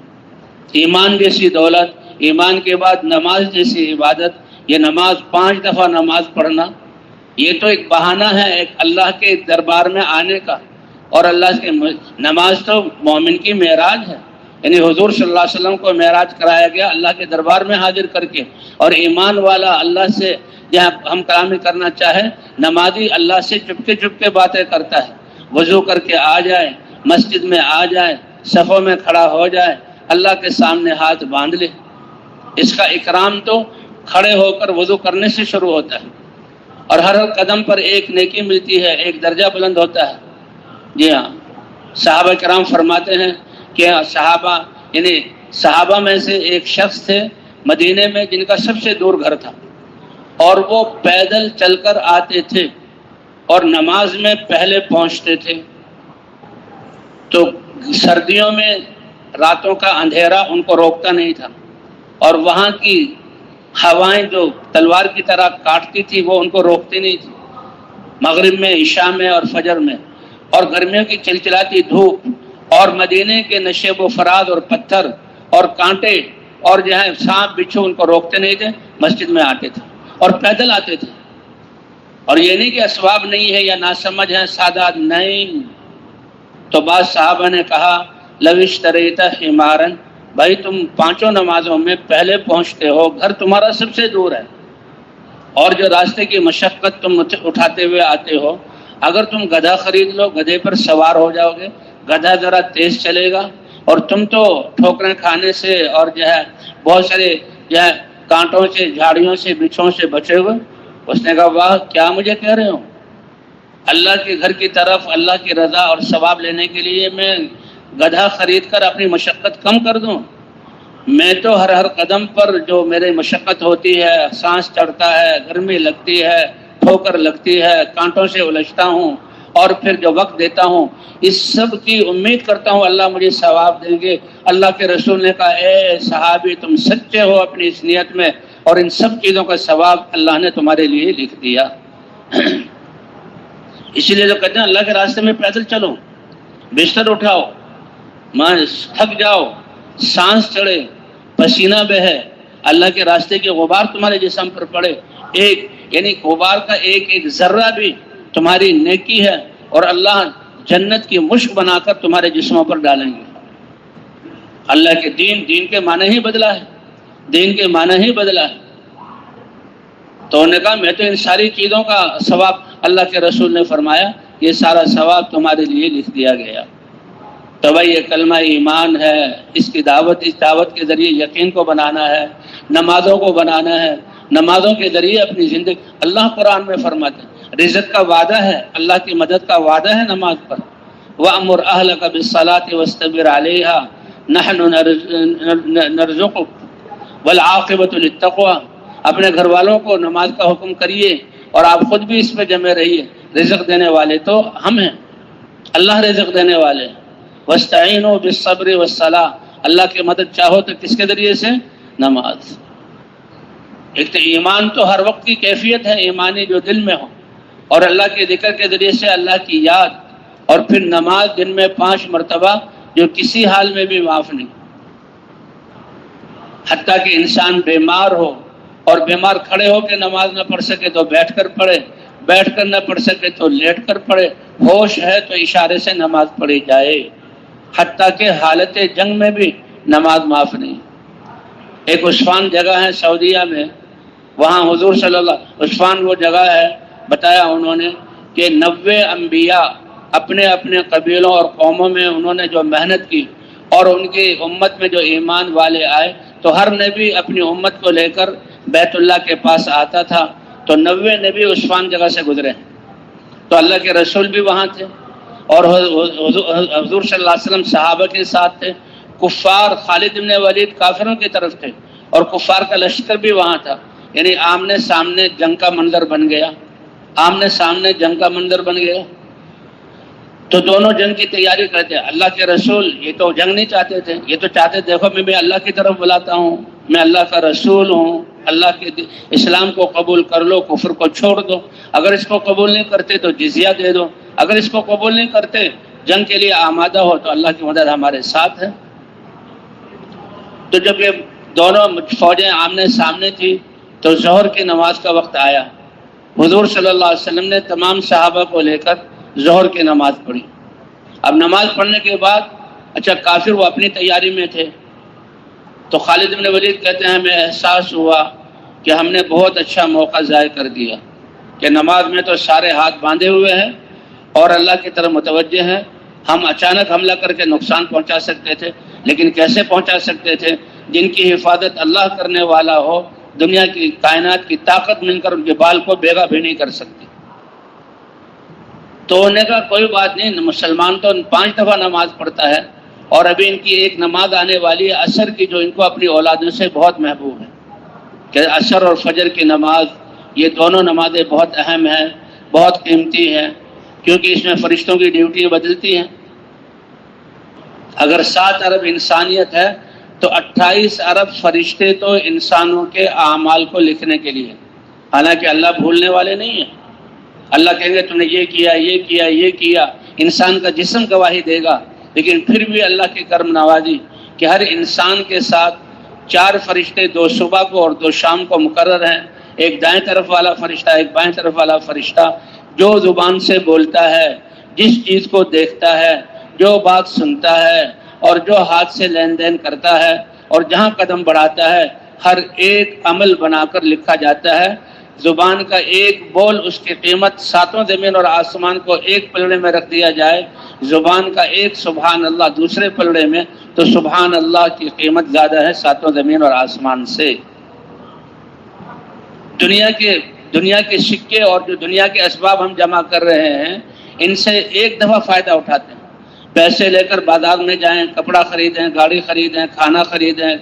[SPEAKER 1] ایمان جیسی دولت، ایمان کے بعد نماز جیسی عبادت، یہ نماز 5 دفعہ نماز پڑھنا یہ تو ایک بہانہ ہے ایک اللہ کے دربار میں آنے کا، اور اللہ کے نماز تو مومن کی معراج ہے، یعنی حضور صلی اللہ علیہ وسلم کو معراج کرایا گیا اللہ کے دربار میں حاضر کر کے، اور ایمان والا اللہ سے جہاں ہم کلامی کرنا چاہے، نمازی اللہ سے چپکے باتیں کرتا ہے، وضو کر کے آ جائے، مسجد میں آ جائے، صفوں میں کھڑا ہو جائے، اللہ کے سامنے ہاتھ باندھ لے۔ اس کا اکرام تو کھڑے ہو کر وضو کرنے سے شروع ہوتا ہے، اور ہر قدم پر ایک نیکی ملتی ہے، ایک درجہ بلند ہوتا ہے۔ جی ہاں، صحابہ کرام فرماتے ہیں کہ صحابہ میں سے ایک شخص تھے مدینے میں جن کا سب سے دور گھر تھا، اور وہ پیدل چل کر آتے تھے اور نماز میں پہلے پہنچتے تھے۔ تو سردیوں میں راتوں کا اندھیرا ان کو روکتا نہیں تھا، اور وہاں کی ہوائیں جو تلوار کی طرح کاٹتی تھی وہ ان کو روکتی نہیں تھی، مغرب میں، عشاء میں اور فجر میں، اور گرمیوں کی چلچلاتی دھوپ اور مدینے کے نشیب و فراز اور پتھر اور کانٹے اور جو ہے سانپ بچھو ان کو روکتے نہیں تھے، مسجد میں آتے تھے اور پیدل آتے تھے۔ اور یہ نہیں کہ اسباب نہیں ہے یا ناسمجھ ہے، سادات نہیں۔ تو بعض صحابہ نے کہا لو اشتریت حمارا، بھائی تم 5 نمازوں میں پہلے پہنچتے ہو، گھر تمہارا سب سے دور ہے، اور جو راستے کی مشقت تم اٹھاتے ہوئے آتے ہو، اگر تم گدھا خرید لو، گدھے پر سوار ہو جاؤ گے، گدھا ذرا تیز چلے گا اور تم تو ٹھوکریں کھانے سے اور جو ہے بہت سارے جو ہے کانٹوں سے، جھاڑیوں سے، بچھوں سے بچے ہوئے۔ اس نے کہا واہ، کیا مجھے کہہ رہے ہو؟ اللہ کے گھر کی طرف اللہ کی رضا اور ثواب لینے کے لیے میں گدھا خرید کر اپنی مشقت کم کر دوں؟ میں تو ہر قدم پر جو میری مشقت ہوتی ہے، سانس چڑھتا ہے، گرمی لگتی ہے، ٹھوکر لگتی ہے، کانٹوں سے الجھتا ہوں، اور پھر جو وقت دیتا ہوں، اس سب کی امید کرتا ہوں اللہ مجھے ثواب دیں گے۔ اللہ کے رسول نے کہا اے صحابی، تم سچے ہو اپنی اس نیت میں، اور ان سب چیزوں کا ثواب اللہ نے تمہارے لیے لکھ دیا۔ اسی لیے جو کہتے ہیں اللہ کے راستے میں پیدل چلو، بستر اٹھاؤ، تھک جاؤ، سانس چڑھے، پسینہ بہے، اللہ کے راستے کے غبار تمہارے جسم پر پڑے، یعنی غبار کا ایک ذرہ بھی تمہاری نیکی ہے، اور اللہ جنت کی مشک بنا کر تمہارے جسموں پر ڈالیں گے۔ اللہ کے دین کے معنی ہی بدلا ہے، دین کے معنی ہی بدلا ہے۔ تو انہوں نے کہا میں تو ان ساری چیزوں کا ثواب، اللہ کے رسول نے فرمایا یہ سارا ثواب تمہارے لیے لکھ دیا گیا۔ تو بھائی یہ کلمہ ایمان ہے، اس دعوت کے ذریعے یقین کو بنانا ہے، نمازوں کو بنانا ہے، نمازوں کے ذریعے اپنی زندگی، اللہ قرآن میں فرماتے ہیں رزق کا وعدہ ہے، اللہ کی مدد کا وعدہ ہے نماز پر۔ وَأْمُرْ أَهْلَكَ بِالصَّلَاةِ وَاسْتَبِرْ عَلَيْهَا نَحْنُ نَرْزُقُكَ وَالْعَاقِبَةُ لِلتَّقْوَى، اپنے گھر والوں کو نماز کا حکم کریے اور آپ خود بھی اس پہ جمے رہیے، رزق دینے والے تو ہم ہیں، اللہ رزق دینے والے ہیں۔ وَاسْتَعِينُوا بِالصَّبْرِ وَالصَّلَاةِ، اللہ کی مدد چاہو تو کس کے ذریعے سے؟ نماز۔ ایک تو ایمان تو ہر وقت کی کیفیت ہے ایمانی جو دل میں ہو، اور اللہ کے ذکر کے ذریعے سے اللہ کی یاد، اور پھر نماز دن میں 5 مرتبہ جو کسی حال میں بھی معاف نہیں، حتیٰ کہ انسان بیمار ہو اور بیمار کھڑے ہو کے نماز نہ پڑھ سکے تو بیٹھ کر پڑھے، بیٹھ کر نہ پڑھ سکے تو لیٹ کر پڑھے، ہوش ہے تو اشارے سے نماز پڑھی جائے، حتیٰ کہ حالت جنگ میں بھی نماز معاف نہیں۔ ایک عثفان جگہ ہے سعودیہ میں، وہاں حضور صلی اللہ، عثفان وہ جگہ ہے، بتایا انہوں نے کہ 90 انبیاء اپنے اپنے قبیلوں اور قوموں میں انہوں نے جو محنت کی، اور ان کی امت میں جو ایمان والے آئے تو ہر نبی اپنی امت کو لے کر بیت اللہ کے پاس آتا تھا، تو 90 نبی عثفان جگہ سے گزرے، تو اللہ کے رسول بھی وہاں تھے، اور حضور صلی اللہ علیہ وسلم صحابہ کے ساتھ تھے، کفار خالد بن ولید کافروں کی طرف تھے، اور کفار کا لشکر بھی وہاں تھا، یعنی آمنے سامنے جنگ کا منظر بن گیا، آمنے سامنے جنگ کا منظر بن گیا۔ تو دونوں جنگ کی تیاری کرتے، اللہ کے رسول یہ تو جنگ نہیں چاہتے تھے، یہ تو چاہتے دیکھو میں اللہ کی طرف بلاتا ہوں، میں اللہ کا رسول ہوں، اللہ کے اسلام کو قبول کر لو، کفر کو چھوڑ دو، اگر اس کو قبول نہیں کرتے تو جزیہ دے دو، اگر اس کو قبول نہیں کرتے جنگ کے لیے آمادہ ہو تو اللہ کی مدد ہمارے ساتھ ہے۔ تو جب یہ دونوں فوجیں آمنے سامنے تھی تو ظہر کی نماز کا وقت آیا، حضور صلی اللہ علیہ وسلم نے تمام صحابہ کو لے کر ظہر کی نماز پڑھی۔ اب نماز پڑھنے کے بعد اچھا کافر وہ اپنی تیاری میں تھے، تو خالد بن ولید کہتے ہیں ہمیں احساس ہوا کہ ہم نے بہت اچھا موقع ضائع کر دیا، کہ نماز میں تو سارے ہاتھ باندھے ہوئے ہیں اور اللہ کی طرف متوجہ ہیں، ہم اچانک حملہ کر کے نقصان پہنچا سکتے تھے، لیکن کیسے پہنچا سکتے تھے؟ جن کی حفاظت اللہ کرنے والا ہو، دنیا کی کائنات کی طاقت مل کر ان کے بال کو بیگا بھی نہیں کر سکتی۔ تو انہوں نے کہا کوئی بات نہیں، مسلمان تو 5 دفعہ نماز پڑھتا ہے، اور ابھی ان کی ایک نماز آنے والی ہے عصر کی جو ان کو اپنی اولادوں سے بہت محبوب ہے، کہ عصر اور فجر کی نماز، یہ دونوں نمازیں بہت اہم ہیں، بہت قیمتی ہیں، کیونکہ اس میں فرشتوں کی ڈیوٹی بدلتی ہیں۔ اگر 7 ارب انسانیت ہے تو 28 ارب فرشتے تو انسانوں کے اعمال کو لکھنے کے لیے، حالانکہ اللہ بھولنے والے نہیں ہیں۔ اللہ کہیں گے تم نے یہ کیا، یہ کیا، یہ کیا، انسان کا جسم گواہی دے گا، لیکن پھر بھی اللہ کی کرم نوازی کہ ہر انسان کے ساتھ 4 فرشتے 2 صبح کو اور 2 شام کو مقرر ہیں، ایک دائیں طرف والا فرشتہ، ایک بائیں طرف والا فرشتہ، جو زبان سے بولتا ہے، جس چیز کو دیکھتا ہے، جو بات سنتا ہے، اور جو ہاتھ سے لین دین کرتا ہے، اور جہاں قدم بڑھاتا ہے، ہر ایک عمل بنا کر لکھا جاتا ہے۔ زبان کا ایک بول اس کی قیمت 7 زمین اور آسمان کو ایک پلڑے میں رکھ دیا جائے، زبان کا ایک سبحان اللہ دوسرے پلڑے میں، تو سبحان اللہ کی قیمت زیادہ ہے 7 زمین اور آسمان سے۔ دنیا کے سکے اور جو دنیا کے اسباب ہم جمع کر رہے ہیں، ان سے ایک دفعہ فائدہ اٹھاتے ہیں، پیسے لے کر بازار میں جائیں، کپڑا خریدیں، گاڑی خریدیں، کھانا خریدیں،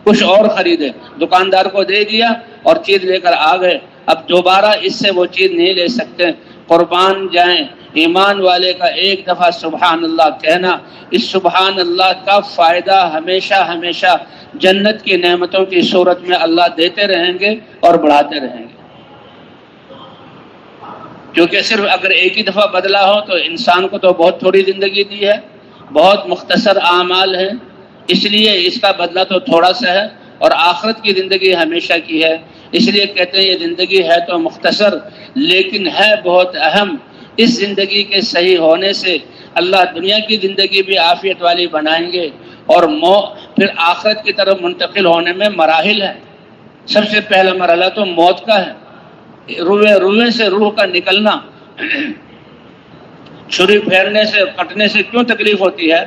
[SPEAKER 1] کچھ اور خریدیں، دکاندار کو دے دیا اور چیز لے کر آ گئے، اب دوبارہ اس سے وہ چیز نہیں لے سکتے۔ قربان جائیں، ایمان والے کا ایک دفعہ سبحان اللہ کہنا، اس سبحان اللہ کا فائدہ ہمیشہ ہمیشہ جنت کی نعمتوں کی صورت میں اللہ دیتے رہیں گے اور بڑھاتے رہیں گے، کیونکہ صرف اگر ایک ہی دفعہ بدلا ہو تو انسان کو تو بہت تھوڑی زندگی دی ہے، بہت مختصر اعمال ہیں، اس لیے اس کا بدلہ تو تھوڑا سا ہے، اور آخرت کی زندگی ہمیشہ کی ہے، اس لیے کہتے ہیں یہ زندگی ہے تو مختصر لیکن ہے بہت اہم۔ اس زندگی کے صحیح ہونے سے اللہ دنیا کی زندگی بھی عافیت والی بنائیں گے، اور پھر آخرت کی طرف منتقل ہونے میں مراحل ہیں۔ سب سے پہلا مرحلہ تو موت کا ہے، روئے سے روح کا نکلنا۔ چھری پھیرنے سے کٹنے سے کیوں تکلیف ہوتی ہے؟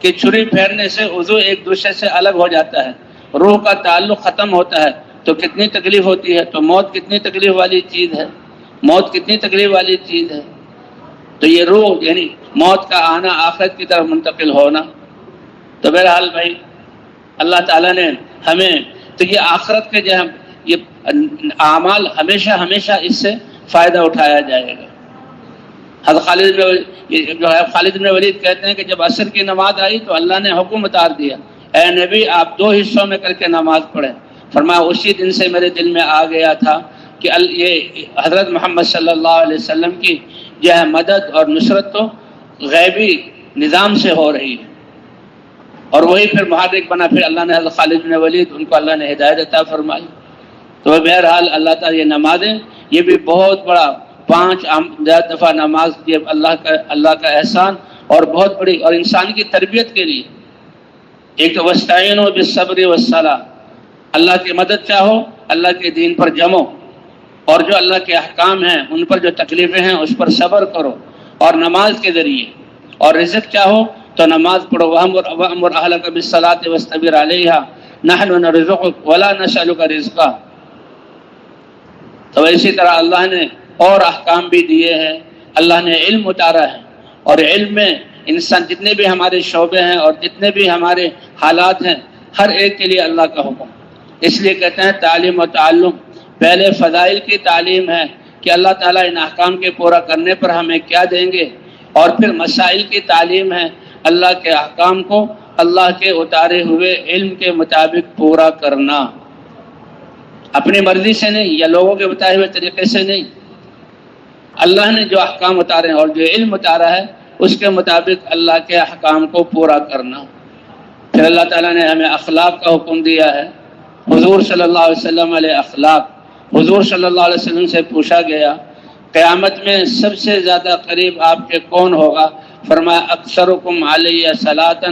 [SPEAKER 1] کہ چھری پھیرنے سے عضو ایک دوسرے سے الگ ہو جاتا ہے، روح کا تعلق ختم ہوتا ہے، تو کتنی تکلیف ہوتی ہے۔ تو موت کتنی تکلیف والی چیز ہے، موت کتنی تکلیف والی چیز ہے۔ تو یہ روح یعنی موت کا آنا، آخرت کی طرف منتقل ہونا۔ تو بہرحال بھائی اللہ تعالیٰ نے ہمیں تو یہ آخرت کے جو یہ اعمال ہمیشہ ہمیشہ اس سے فائدہ اٹھایا جائے گا۔ حضرت خالد بن ولید کہتے ہیں کہ جب عصر کی نماز آئی تو اللہ نے حکم اتار دیا، اے نبی آپ 2 حصوں میں کر کے نماز پڑھیں، فرمایا اسی دن سے میرے دل میں آ گیا تھا کہ یہ حضرت محمد صلی اللہ علیہ وسلم کی جو ہے مدد اور نصرت تو غیبی نظام سے ہو رہی ہے، اور وہی پھر محرک بنا. پھر اللہ نے حضرت خالد بن ولید ان کو اللہ نے ہدایت عطا فرمائی. تو بہرحال اللہ تعالیٰ یہ نمازیں یہ بھی بہت بڑا 5 دفعہ نماز یہ اللہ کا احسان اور بہت بڑی اور انسان کی تربیت کے لیے. ایک تو وستعینوا بالصبر والصلاۃ، اللہ کی مدد چاہو اللہ کے دین پر جمو، اور جو اللہ کے احکام ہیں ان پر جو تکلیفیں ہیں اس پر صبر کرو اور نماز کے ذریعے. اور رزق چاہو تو نماز پڑھو، وَأْمُرْ أَهْلَكَ بِالصَّلَاةِ وَاسْتَبِرْ عَلَيْهَا نَحْنُ نَرْزُقُكَ وَلَا نَسْأَلُكَ رِزْقًا. تو اسی طرح اللہ نے اور احکام بھی دیے ہیں، اللہ نے علم اتارا ہے، اور علم میں انسان جتنے بھی ہمارے شعبے ہیں اور جتنے بھی ہمارے حالات ہیں ہر ایک کے لیے اللہ کا حکم. اس لیے کہتے ہیں تعلیم و تعلم، پہلے فضائل کی تعلیم ہے کہ اللہ تعالیٰ ان احکام کے پورا کرنے پر ہمیں کیا دیں گے، اور پھر مسائل کی تعلیم ہے اللہ کے احکام کو اللہ کے اتارے ہوئے علم کے مطابق پورا کرنا، اپنی مرضی سے نہیں یا لوگوں کے بتائے ہوئے طریقے سے نہیں. اللہ نے جو احکام اتارے ہیں اور جو علم اتارا ہے اس کے مطابق اللہ کے احکام کو پورا کرنا. پھر اللہ تعالیٰ نے ہمیں اخلاق کا حکم دیا ہے. حضور صلی اللہ علیہ وسلم علیہ اخلاق، حضور صلی اللہ علیہ وسلم سے پوچھا گیا قیامت میں سب سے زیادہ قریب آپ کے کون ہوگا؟ فرمایا اکثرکم علی صلاۃ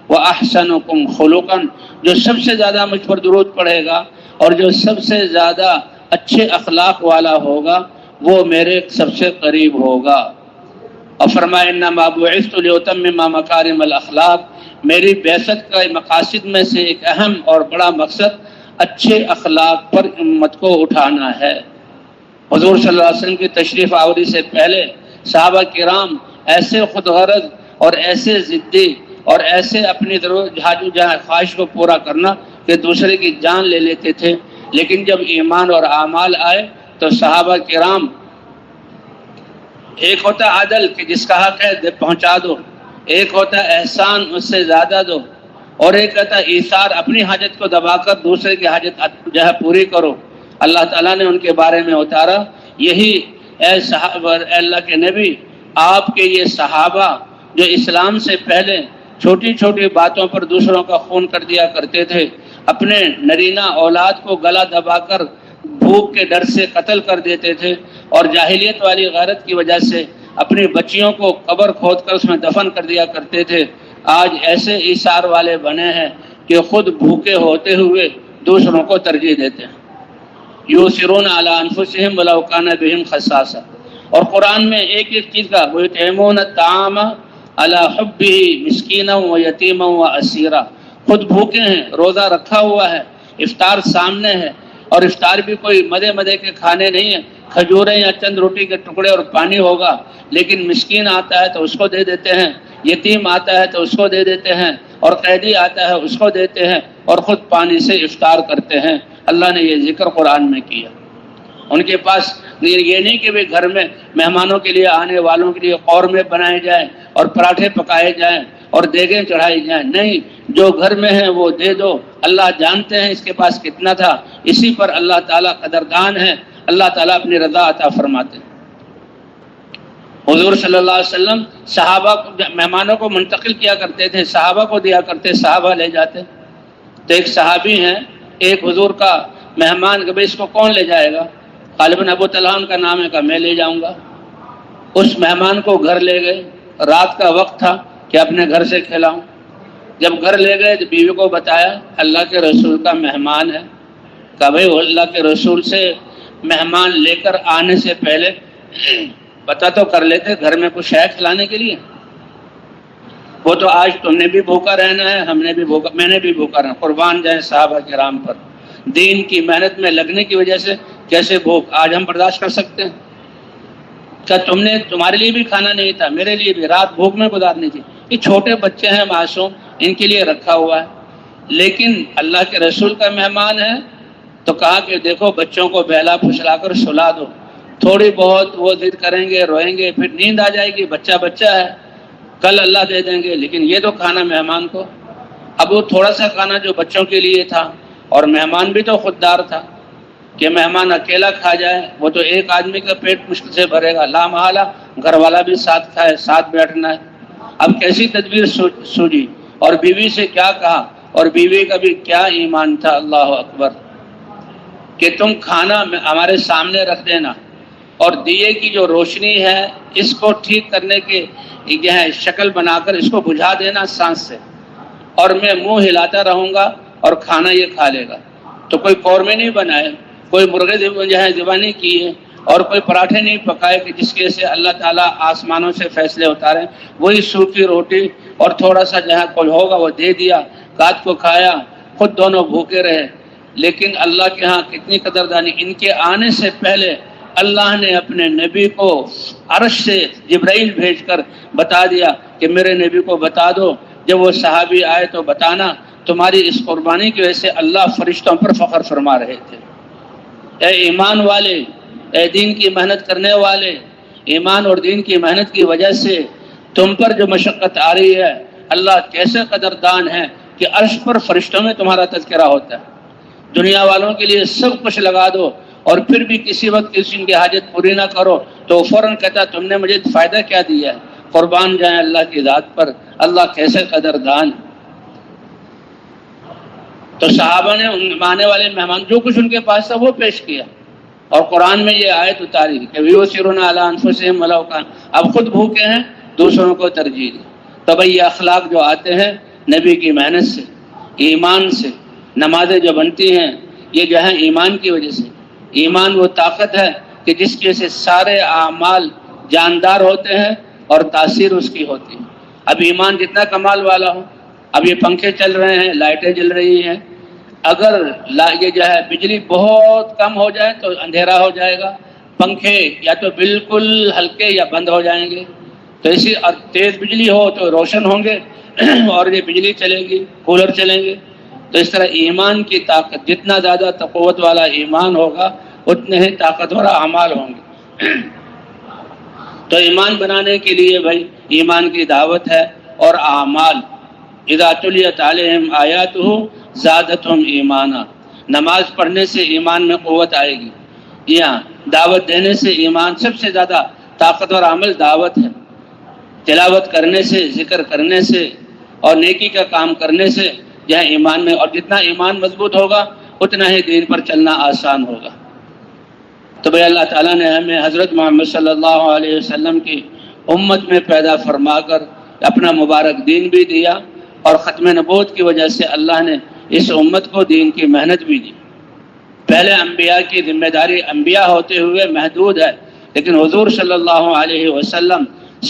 [SPEAKER 1] واحسنکم خلقا، جو سب سے زیادہ مجھ پر درود پڑھے گا اور جو سب سے زیادہ اچھے اخلاق والا ہوگا وہ میرے سب سے قریب ہوگا. اور فرمایا انما بعثت لاتمم مکارم الاخلاق، میری بعثت کا مقاصد میں سے ایک اہم اور بڑا مقصد اچھے اخلاق پر امت کو اٹھانا ہے. حضور صلی اللہ علیہ وسلم کی تشریف آوری سے پہلے صحابہ کرام ایسے خود غرض اور ایسے ضدی اور ایسے اپنی خواہش کو پورا کرنا کہ دوسرے کی جان لے لیتے تھے. لیکن جب ایمان اور اعمال آئے تو صحابہ کرام، ایک ہوتا عدل کہ جس کا حق ہے پہنچا دو، ایک ہوتا احسان اس سے زیادہ دو، اور ایک ہوتا ایثار اپنی حاجت کو دبا کر دوسرے کی حاجت جو ہے پوری کرو. اللہ تعالیٰ نے ان کے بارے میں اتارا یہی اے صحابہ، اے اللہ کے نبی، آپ کے یہ صحابہ جو اسلام سے پہلے چھوٹی چھوٹی باتوں پر دوسروں کا خون کر دیا کرتے تھے، اپنے نرینہ اولاد کو گلا دبا کر بھوک کے ڈر سے قتل کر دیتے تھے، اور جاہلیت والی غیرت کی وجہ سے اپنی بچیوں کو قبر کھود کر اس میں دفن کر دیا کرتے تھے، آج ایسے ایثار والے بنے ہیں کہ خود بھوکے ہوتے ہوئے دوسروں کو ترجیح دیتے ہیں. یؤثرون علی انفسہم ولو کان بہم خصاصہ. اور قرآن میں ایک ایک چیز کا وَيُطْعِمُونَ الطَّعَامَ عَلَى حُبِّهِ مِسْكِينًا وَيَتِيمًا وَأَسِيرًا. خود بھوکے ہیں، روزہ رکھا ہوا ہے، افطار سامنے ہے، اور افطار بھی کوئی مدے کے کھانے نہیں ہیں، کھجوریں یا چند روٹی کے ٹکڑے اور پانی ہوگا، لیکن مسکین آتا ہے تو اس کو دے دیتے ہیں، یتیم آتا ہے تو اس کو دے دیتے ہیں، اور قیدی آتا ہے اس کو دیتے ہیں، اور خود پانی سے افطار کرتے ہیں. اللہ نے یہ ذکر قرآن میں کیا. ان کے پاس یہ نہیں کہ وہ گھر میں مہمانوں کے لیے آنے والوں کے لیے قورمے بنائے جائیں اور پراٹھے پکائے جائیں اور دیگیں چڑھائی جائیں، نہیں، جو گھر میں ہے وہ دے دو. اللہ جانتے ہیں اس کے پاس کتنا تھا، اسی پر اللہ تعالیٰ قدردان ہے، اللہ تعالیٰ اپنی رضا عطا فرماتے ہیں. حضور صلی اللہ علیہ وسلم صحابہ کو مہمانوں کو منتقل کیا کرتے تھے، صحابہ کو دیا کرتے، صحابہ لے جاتے. تو ایک صحابی ہیں، ایک حضور کا مہمان کہ بھائی اس کو کون لے جائے گا؟ غالباً ابو طلحہ کا نام ہے، کہ میں لے جاؤں گا. اس مہمان کو گھر لے گئے، رات کا وقت تھا کہ اپنے گھر سے کھلاؤں. جب گھر لے گئے تو بیوی کو بتایا اللہ کے رسول کا مہمان ہے. کہا بھائی اللہ کے رسول سے مہمان لے کر آنے سے پہلے پتہ تو کر لیتے گھر میں کچھ ہے کھلانے کے لیے. وہ تو آج تم نے بھی بھوکا رہنا ہے، ہم نے بھی بھوکا، میں نے بھی بھوکا رہنا. قربان جائیں صحابہ کرام پر، دین کی محنت میں لگنے کی وجہ سے کیسے بھوک آج ہم برداشت کر سکتے ہیں؟ کیا تمہارے لیے بھی کھانا نہیں تھا، میرے لیے بھی رات بھوک میں گزارنی تھی. یہ چھوٹے بچے ہیں معصوم، ان کے لیے رکھا ہوا ہے. لیکن اللہ کے رسول کا مہمان ہے تو کہا کہ دیکھو بچوں کو بہلا پھسلا کر سلا دو، تھوڑی بہت وہ ضد کریں گے، روئیں گے، پھر نیند آ جائے گی، بچہ بچہ ہے، کل اللہ دے دیں گے، لیکن یہ تو کھانا مہمان کو. اب وہ تھوڑا سا کھانا جو بچوں کے لیے تھا اور مہمان بھی تو خوددار تھا کہ مہمان اکیلا کھا جائے وہ تو ایک آدمی کا پیٹ مشکل سے بھرے گا، لا محالہ گھر والا بھی ساتھ کھائے، ساتھ بیٹھنا ہے۔ اب کیسی تدبیر سوچی، اور بیوی سے کیا کہا، اور بیوی کا بھی کیا ایمان تھا، اللہ اکبر، کہ تم کھانا ہمارے سامنے رکھ دینا، اور دیے کی جو روشنی ہے اس کو ٹھیک کرنے کے جو ہے شکل بنا کر اس کو بجھا دینا سانس سے، اور میں منہ ہلاتا رہوں گا اور کھانا یہ کھا لے گا۔ تو کوئی قورمے نہیں بنائے، کوئی مرغے جو ہے ذبح نہیں کیے، اور کوئی پراٹھے نہیں پکائے کہ جس کے سے اللہ تعالیٰ آسمانوں سے فیصلے اتارے، وہی سوکھی روٹی اور تھوڑا سا جہاں کوئی ہوگا وہ دے دیا، رات کو کھایا، خود دونوں بھوکے رہے۔ لیکن اللہ کے ہاں کتنی قدردانی، ان کے آنے سے پہلے اللہ نے اپنے نبی کو عرش سے جبرائیل بھیج کر بتا دیا کہ میرے نبی کو بتا دو، جب وہ صحابی آئے تو بتانا تمہاری اس قربانی کی وجہ سے اللہ فرشتوں پر فخر فرما رہے تھے۔ اے ایمان والے، اے دین کی محنت کرنے والے، ایمان اور دین کی محنت کی وجہ سے تم پر جو مشقت آ رہی ہے، اللہ کیسے قدردان ہے کہ عرش پر فرشتوں میں تمہارا تذکرہ ہوتا ہے۔ دنیا والوں کے لیے سب کچھ لگا دو اور پھر بھی کسی وقت کسی کی حاجت پوری نہ کرو تو وہ فوراً کہتا تم نے مجھے فائدہ کیا دیا ہے۔ قربان جائیں اللہ کی ذات پر، اللہ کیسے قدردان۔ تو صحابہ نے آنے والے مہمان جو کچھ ان کے پاس تھا وہ پیش کیا، اور قرآن میں یہ آیت اتاری کہ وَيُؤْثِرُونَ عَلَىٰ أَنفُسِهِمْ وَلَوْ كَانَ، اب خود بھوکے ہیں دوسروں کو ترجیح دی۔ تو بھائی یہ اخلاق جو آتے ہیں نبی کی محنت سے، ایمان سے، نمازیں جو بنتی ہیں یہ جو ہے ایمان کی وجہ سے۔ ایمان وہ طاقت ہے کہ جس کی وجہ سے سارے اعمال جاندار ہوتے ہیں اور تاثیر اس کی ہوتی ہے۔ اب ایمان جتنا کمال والا ہو، اب یہ پنکھے چل رہے ہیں، لائٹیں جل رہی ہیں، اگر یہ جو ہے بجلی بہت کم ہو جائے تو اندھیرا ہو جائے گا، پنکھے یا تو بالکل ہلکے یا بند ہو جائیں گے، تو اسی اور تیز بجلی ہو تو روشن ہوں گے اور یہ بجلی چلے گی، کولر چلیں گے۔ تو اس طرح ایمان کی طاقت، جتنا زیادہ قوت والا ایمان ہوگا اتنے ہی طاقتور اعمال ہوں گے۔ تو ایمان بنانے کے لیے بھائی ایمان کی دعوت ہے، اور اعمال اذا تلیت علیہم آیاتہ زادتہم ایمانا، نماز پڑھنے سے ایمان میں قوت آئے گی۔ یہاں دعوت دینے سے ایمان، سب سے زیادہ طاقتور عمل دعوت ہے۔ تلاوت کرنے سے، ذکر کرنے سے اور نیکی کا کام کرنے سے یہاں ایمان میں، اور جتنا ایمان مضبوط ہوگا اتنا ہی دین پر چلنا آسان ہوگا۔ تو بھائی اللہ تعالیٰ نے ہمیں حضرت محمد صلی اللہ علیہ وسلم کی امت میں پیدا فرما کر اپنا مبارک دین بھی دیا، اور ختم نبوت کی وجہ سے اللہ نے اس امت کو دین کی محنت بھی دی۔ پہلے انبیاء کی ذمہ داری انبیاء ہوتے ہوئے محدود ہے، لیکن حضور صلی اللہ علیہ وسلم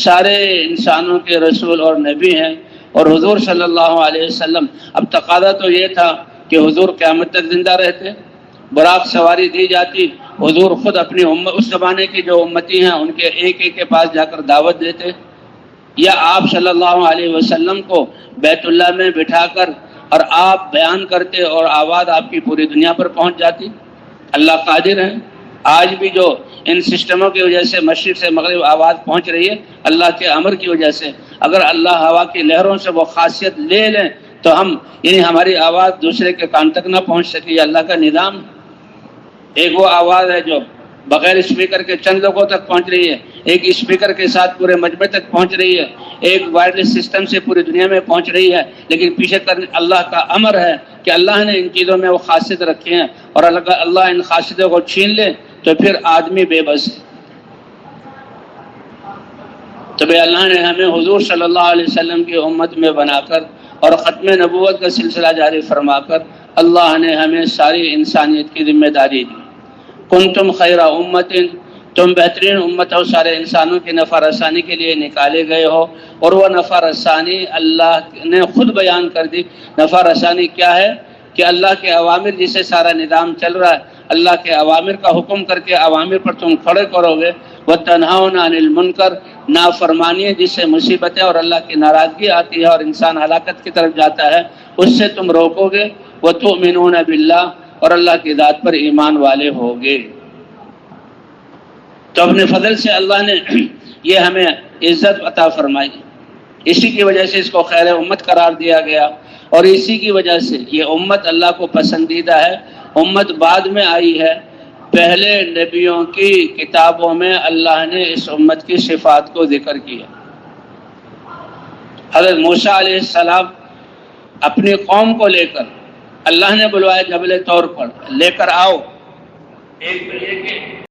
[SPEAKER 1] سارے انسانوں کے رسول اور نبی ہیں، اور حضور صلی اللہ علیہ وسلم، اب تقاضا تو یہ تھا کہ حضور قیامت تک زندہ رہتے، براق سواری دی جاتی، حضور خود اپنی اس زمانے کی جو امتی ہیں ان کے ایک ایک کے پاس جا کر دعوت دیتے، یا آپ صلی اللہ علیہ وسلم کو بیت اللہ میں بٹھا کر اور آپ بیان کرتے اور آواز آپ کی پوری دنیا پر پہنچ جاتی۔ اللہ قادر ہے۔ آج بھی جو ان سسٹموں کی وجہ سے مشرق سے مغرب آواز پہنچ رہی ہے، اللہ کے امر کی وجہ سے، اگر اللہ ہوا کی لہروں سے وہ خاصیت لے لیں تو ہم یعنی ہماری آواز دوسرے کے کان تک نہ پہنچ سکے، یہ اللہ کا نظام۔ ایک وہ آواز ہے جو بغیر اسپیکر کے چند لوگوں تک پہنچ رہی ہے، ایک اسپیکر کے ساتھ پورے مجمع تک پہنچ رہی ہے، ایک وائرلیس سسٹم سے پوری دنیا میں پہنچ رہی ہے، لیکن پیچھے کرنے اللہ کا امر ہے کہ اللہ نے ان چیزوں میں وہ خاصیت رکھی ہیں، اور اللہ ان خاصیتوں کو چھین لے تو پھر آدمی بے بس ہے۔ تو بھئی اللہ نے ہمیں حضور صلی اللہ علیہ وسلم کی امت میں بنا کر اور ختم نبوت کا سلسلہ جاری فرما کر اللہ نے ہمیں ساری انسانیت کی ذمہ داری دی۔ کنتم خیر امت، تم بہترین امت ہو، سارے انسانوں کی نفع رسانی کے لیے نکالے گئے ہو، اور وہ نفع رسانی اللہ نے خود بیان کر دی۔ نفع رسانی کیا ہے؟ کہ اللہ کے اوامر جسے سارا نظام چل رہا ہے، اللہ کے اوامر کا حکم کر کے اوامر پر تم کھڑے کرو گے، وَتَنْهَوْنَ عَنِ الْمُنْكَرِ، نافرمانی ہے جس سے مصیبتیں اور اللہ کی ناراضگی آتی ہے اور انسان ہلاکت کی طرف جاتا ہے، اس سے تم روکو گے، وَتُؤْمِنُونَ بِاللَّهِ، اور اللہ کی ذات پر ایمان والے ہوگے۔ تو اپنے فضل سے اللہ نے یہ ہمیں عزت عطا فرمائی، اسی کی وجہ سے اس کو خیر امت قرار دیا گیا، اور اسی کی وجہ سے یہ امت اللہ کو پسندیدہ ہے۔ امت بعد میں آئی ہے، پہلے نبیوں کی کتابوں میں اللہ نے اس امت کی صفات کو ذکر کیا۔ حضرت موسیٰ علیہ السلام اپنی قوم کو لے کر اللہ نے بلوایا جبل طور پر، لے کر آؤ ایک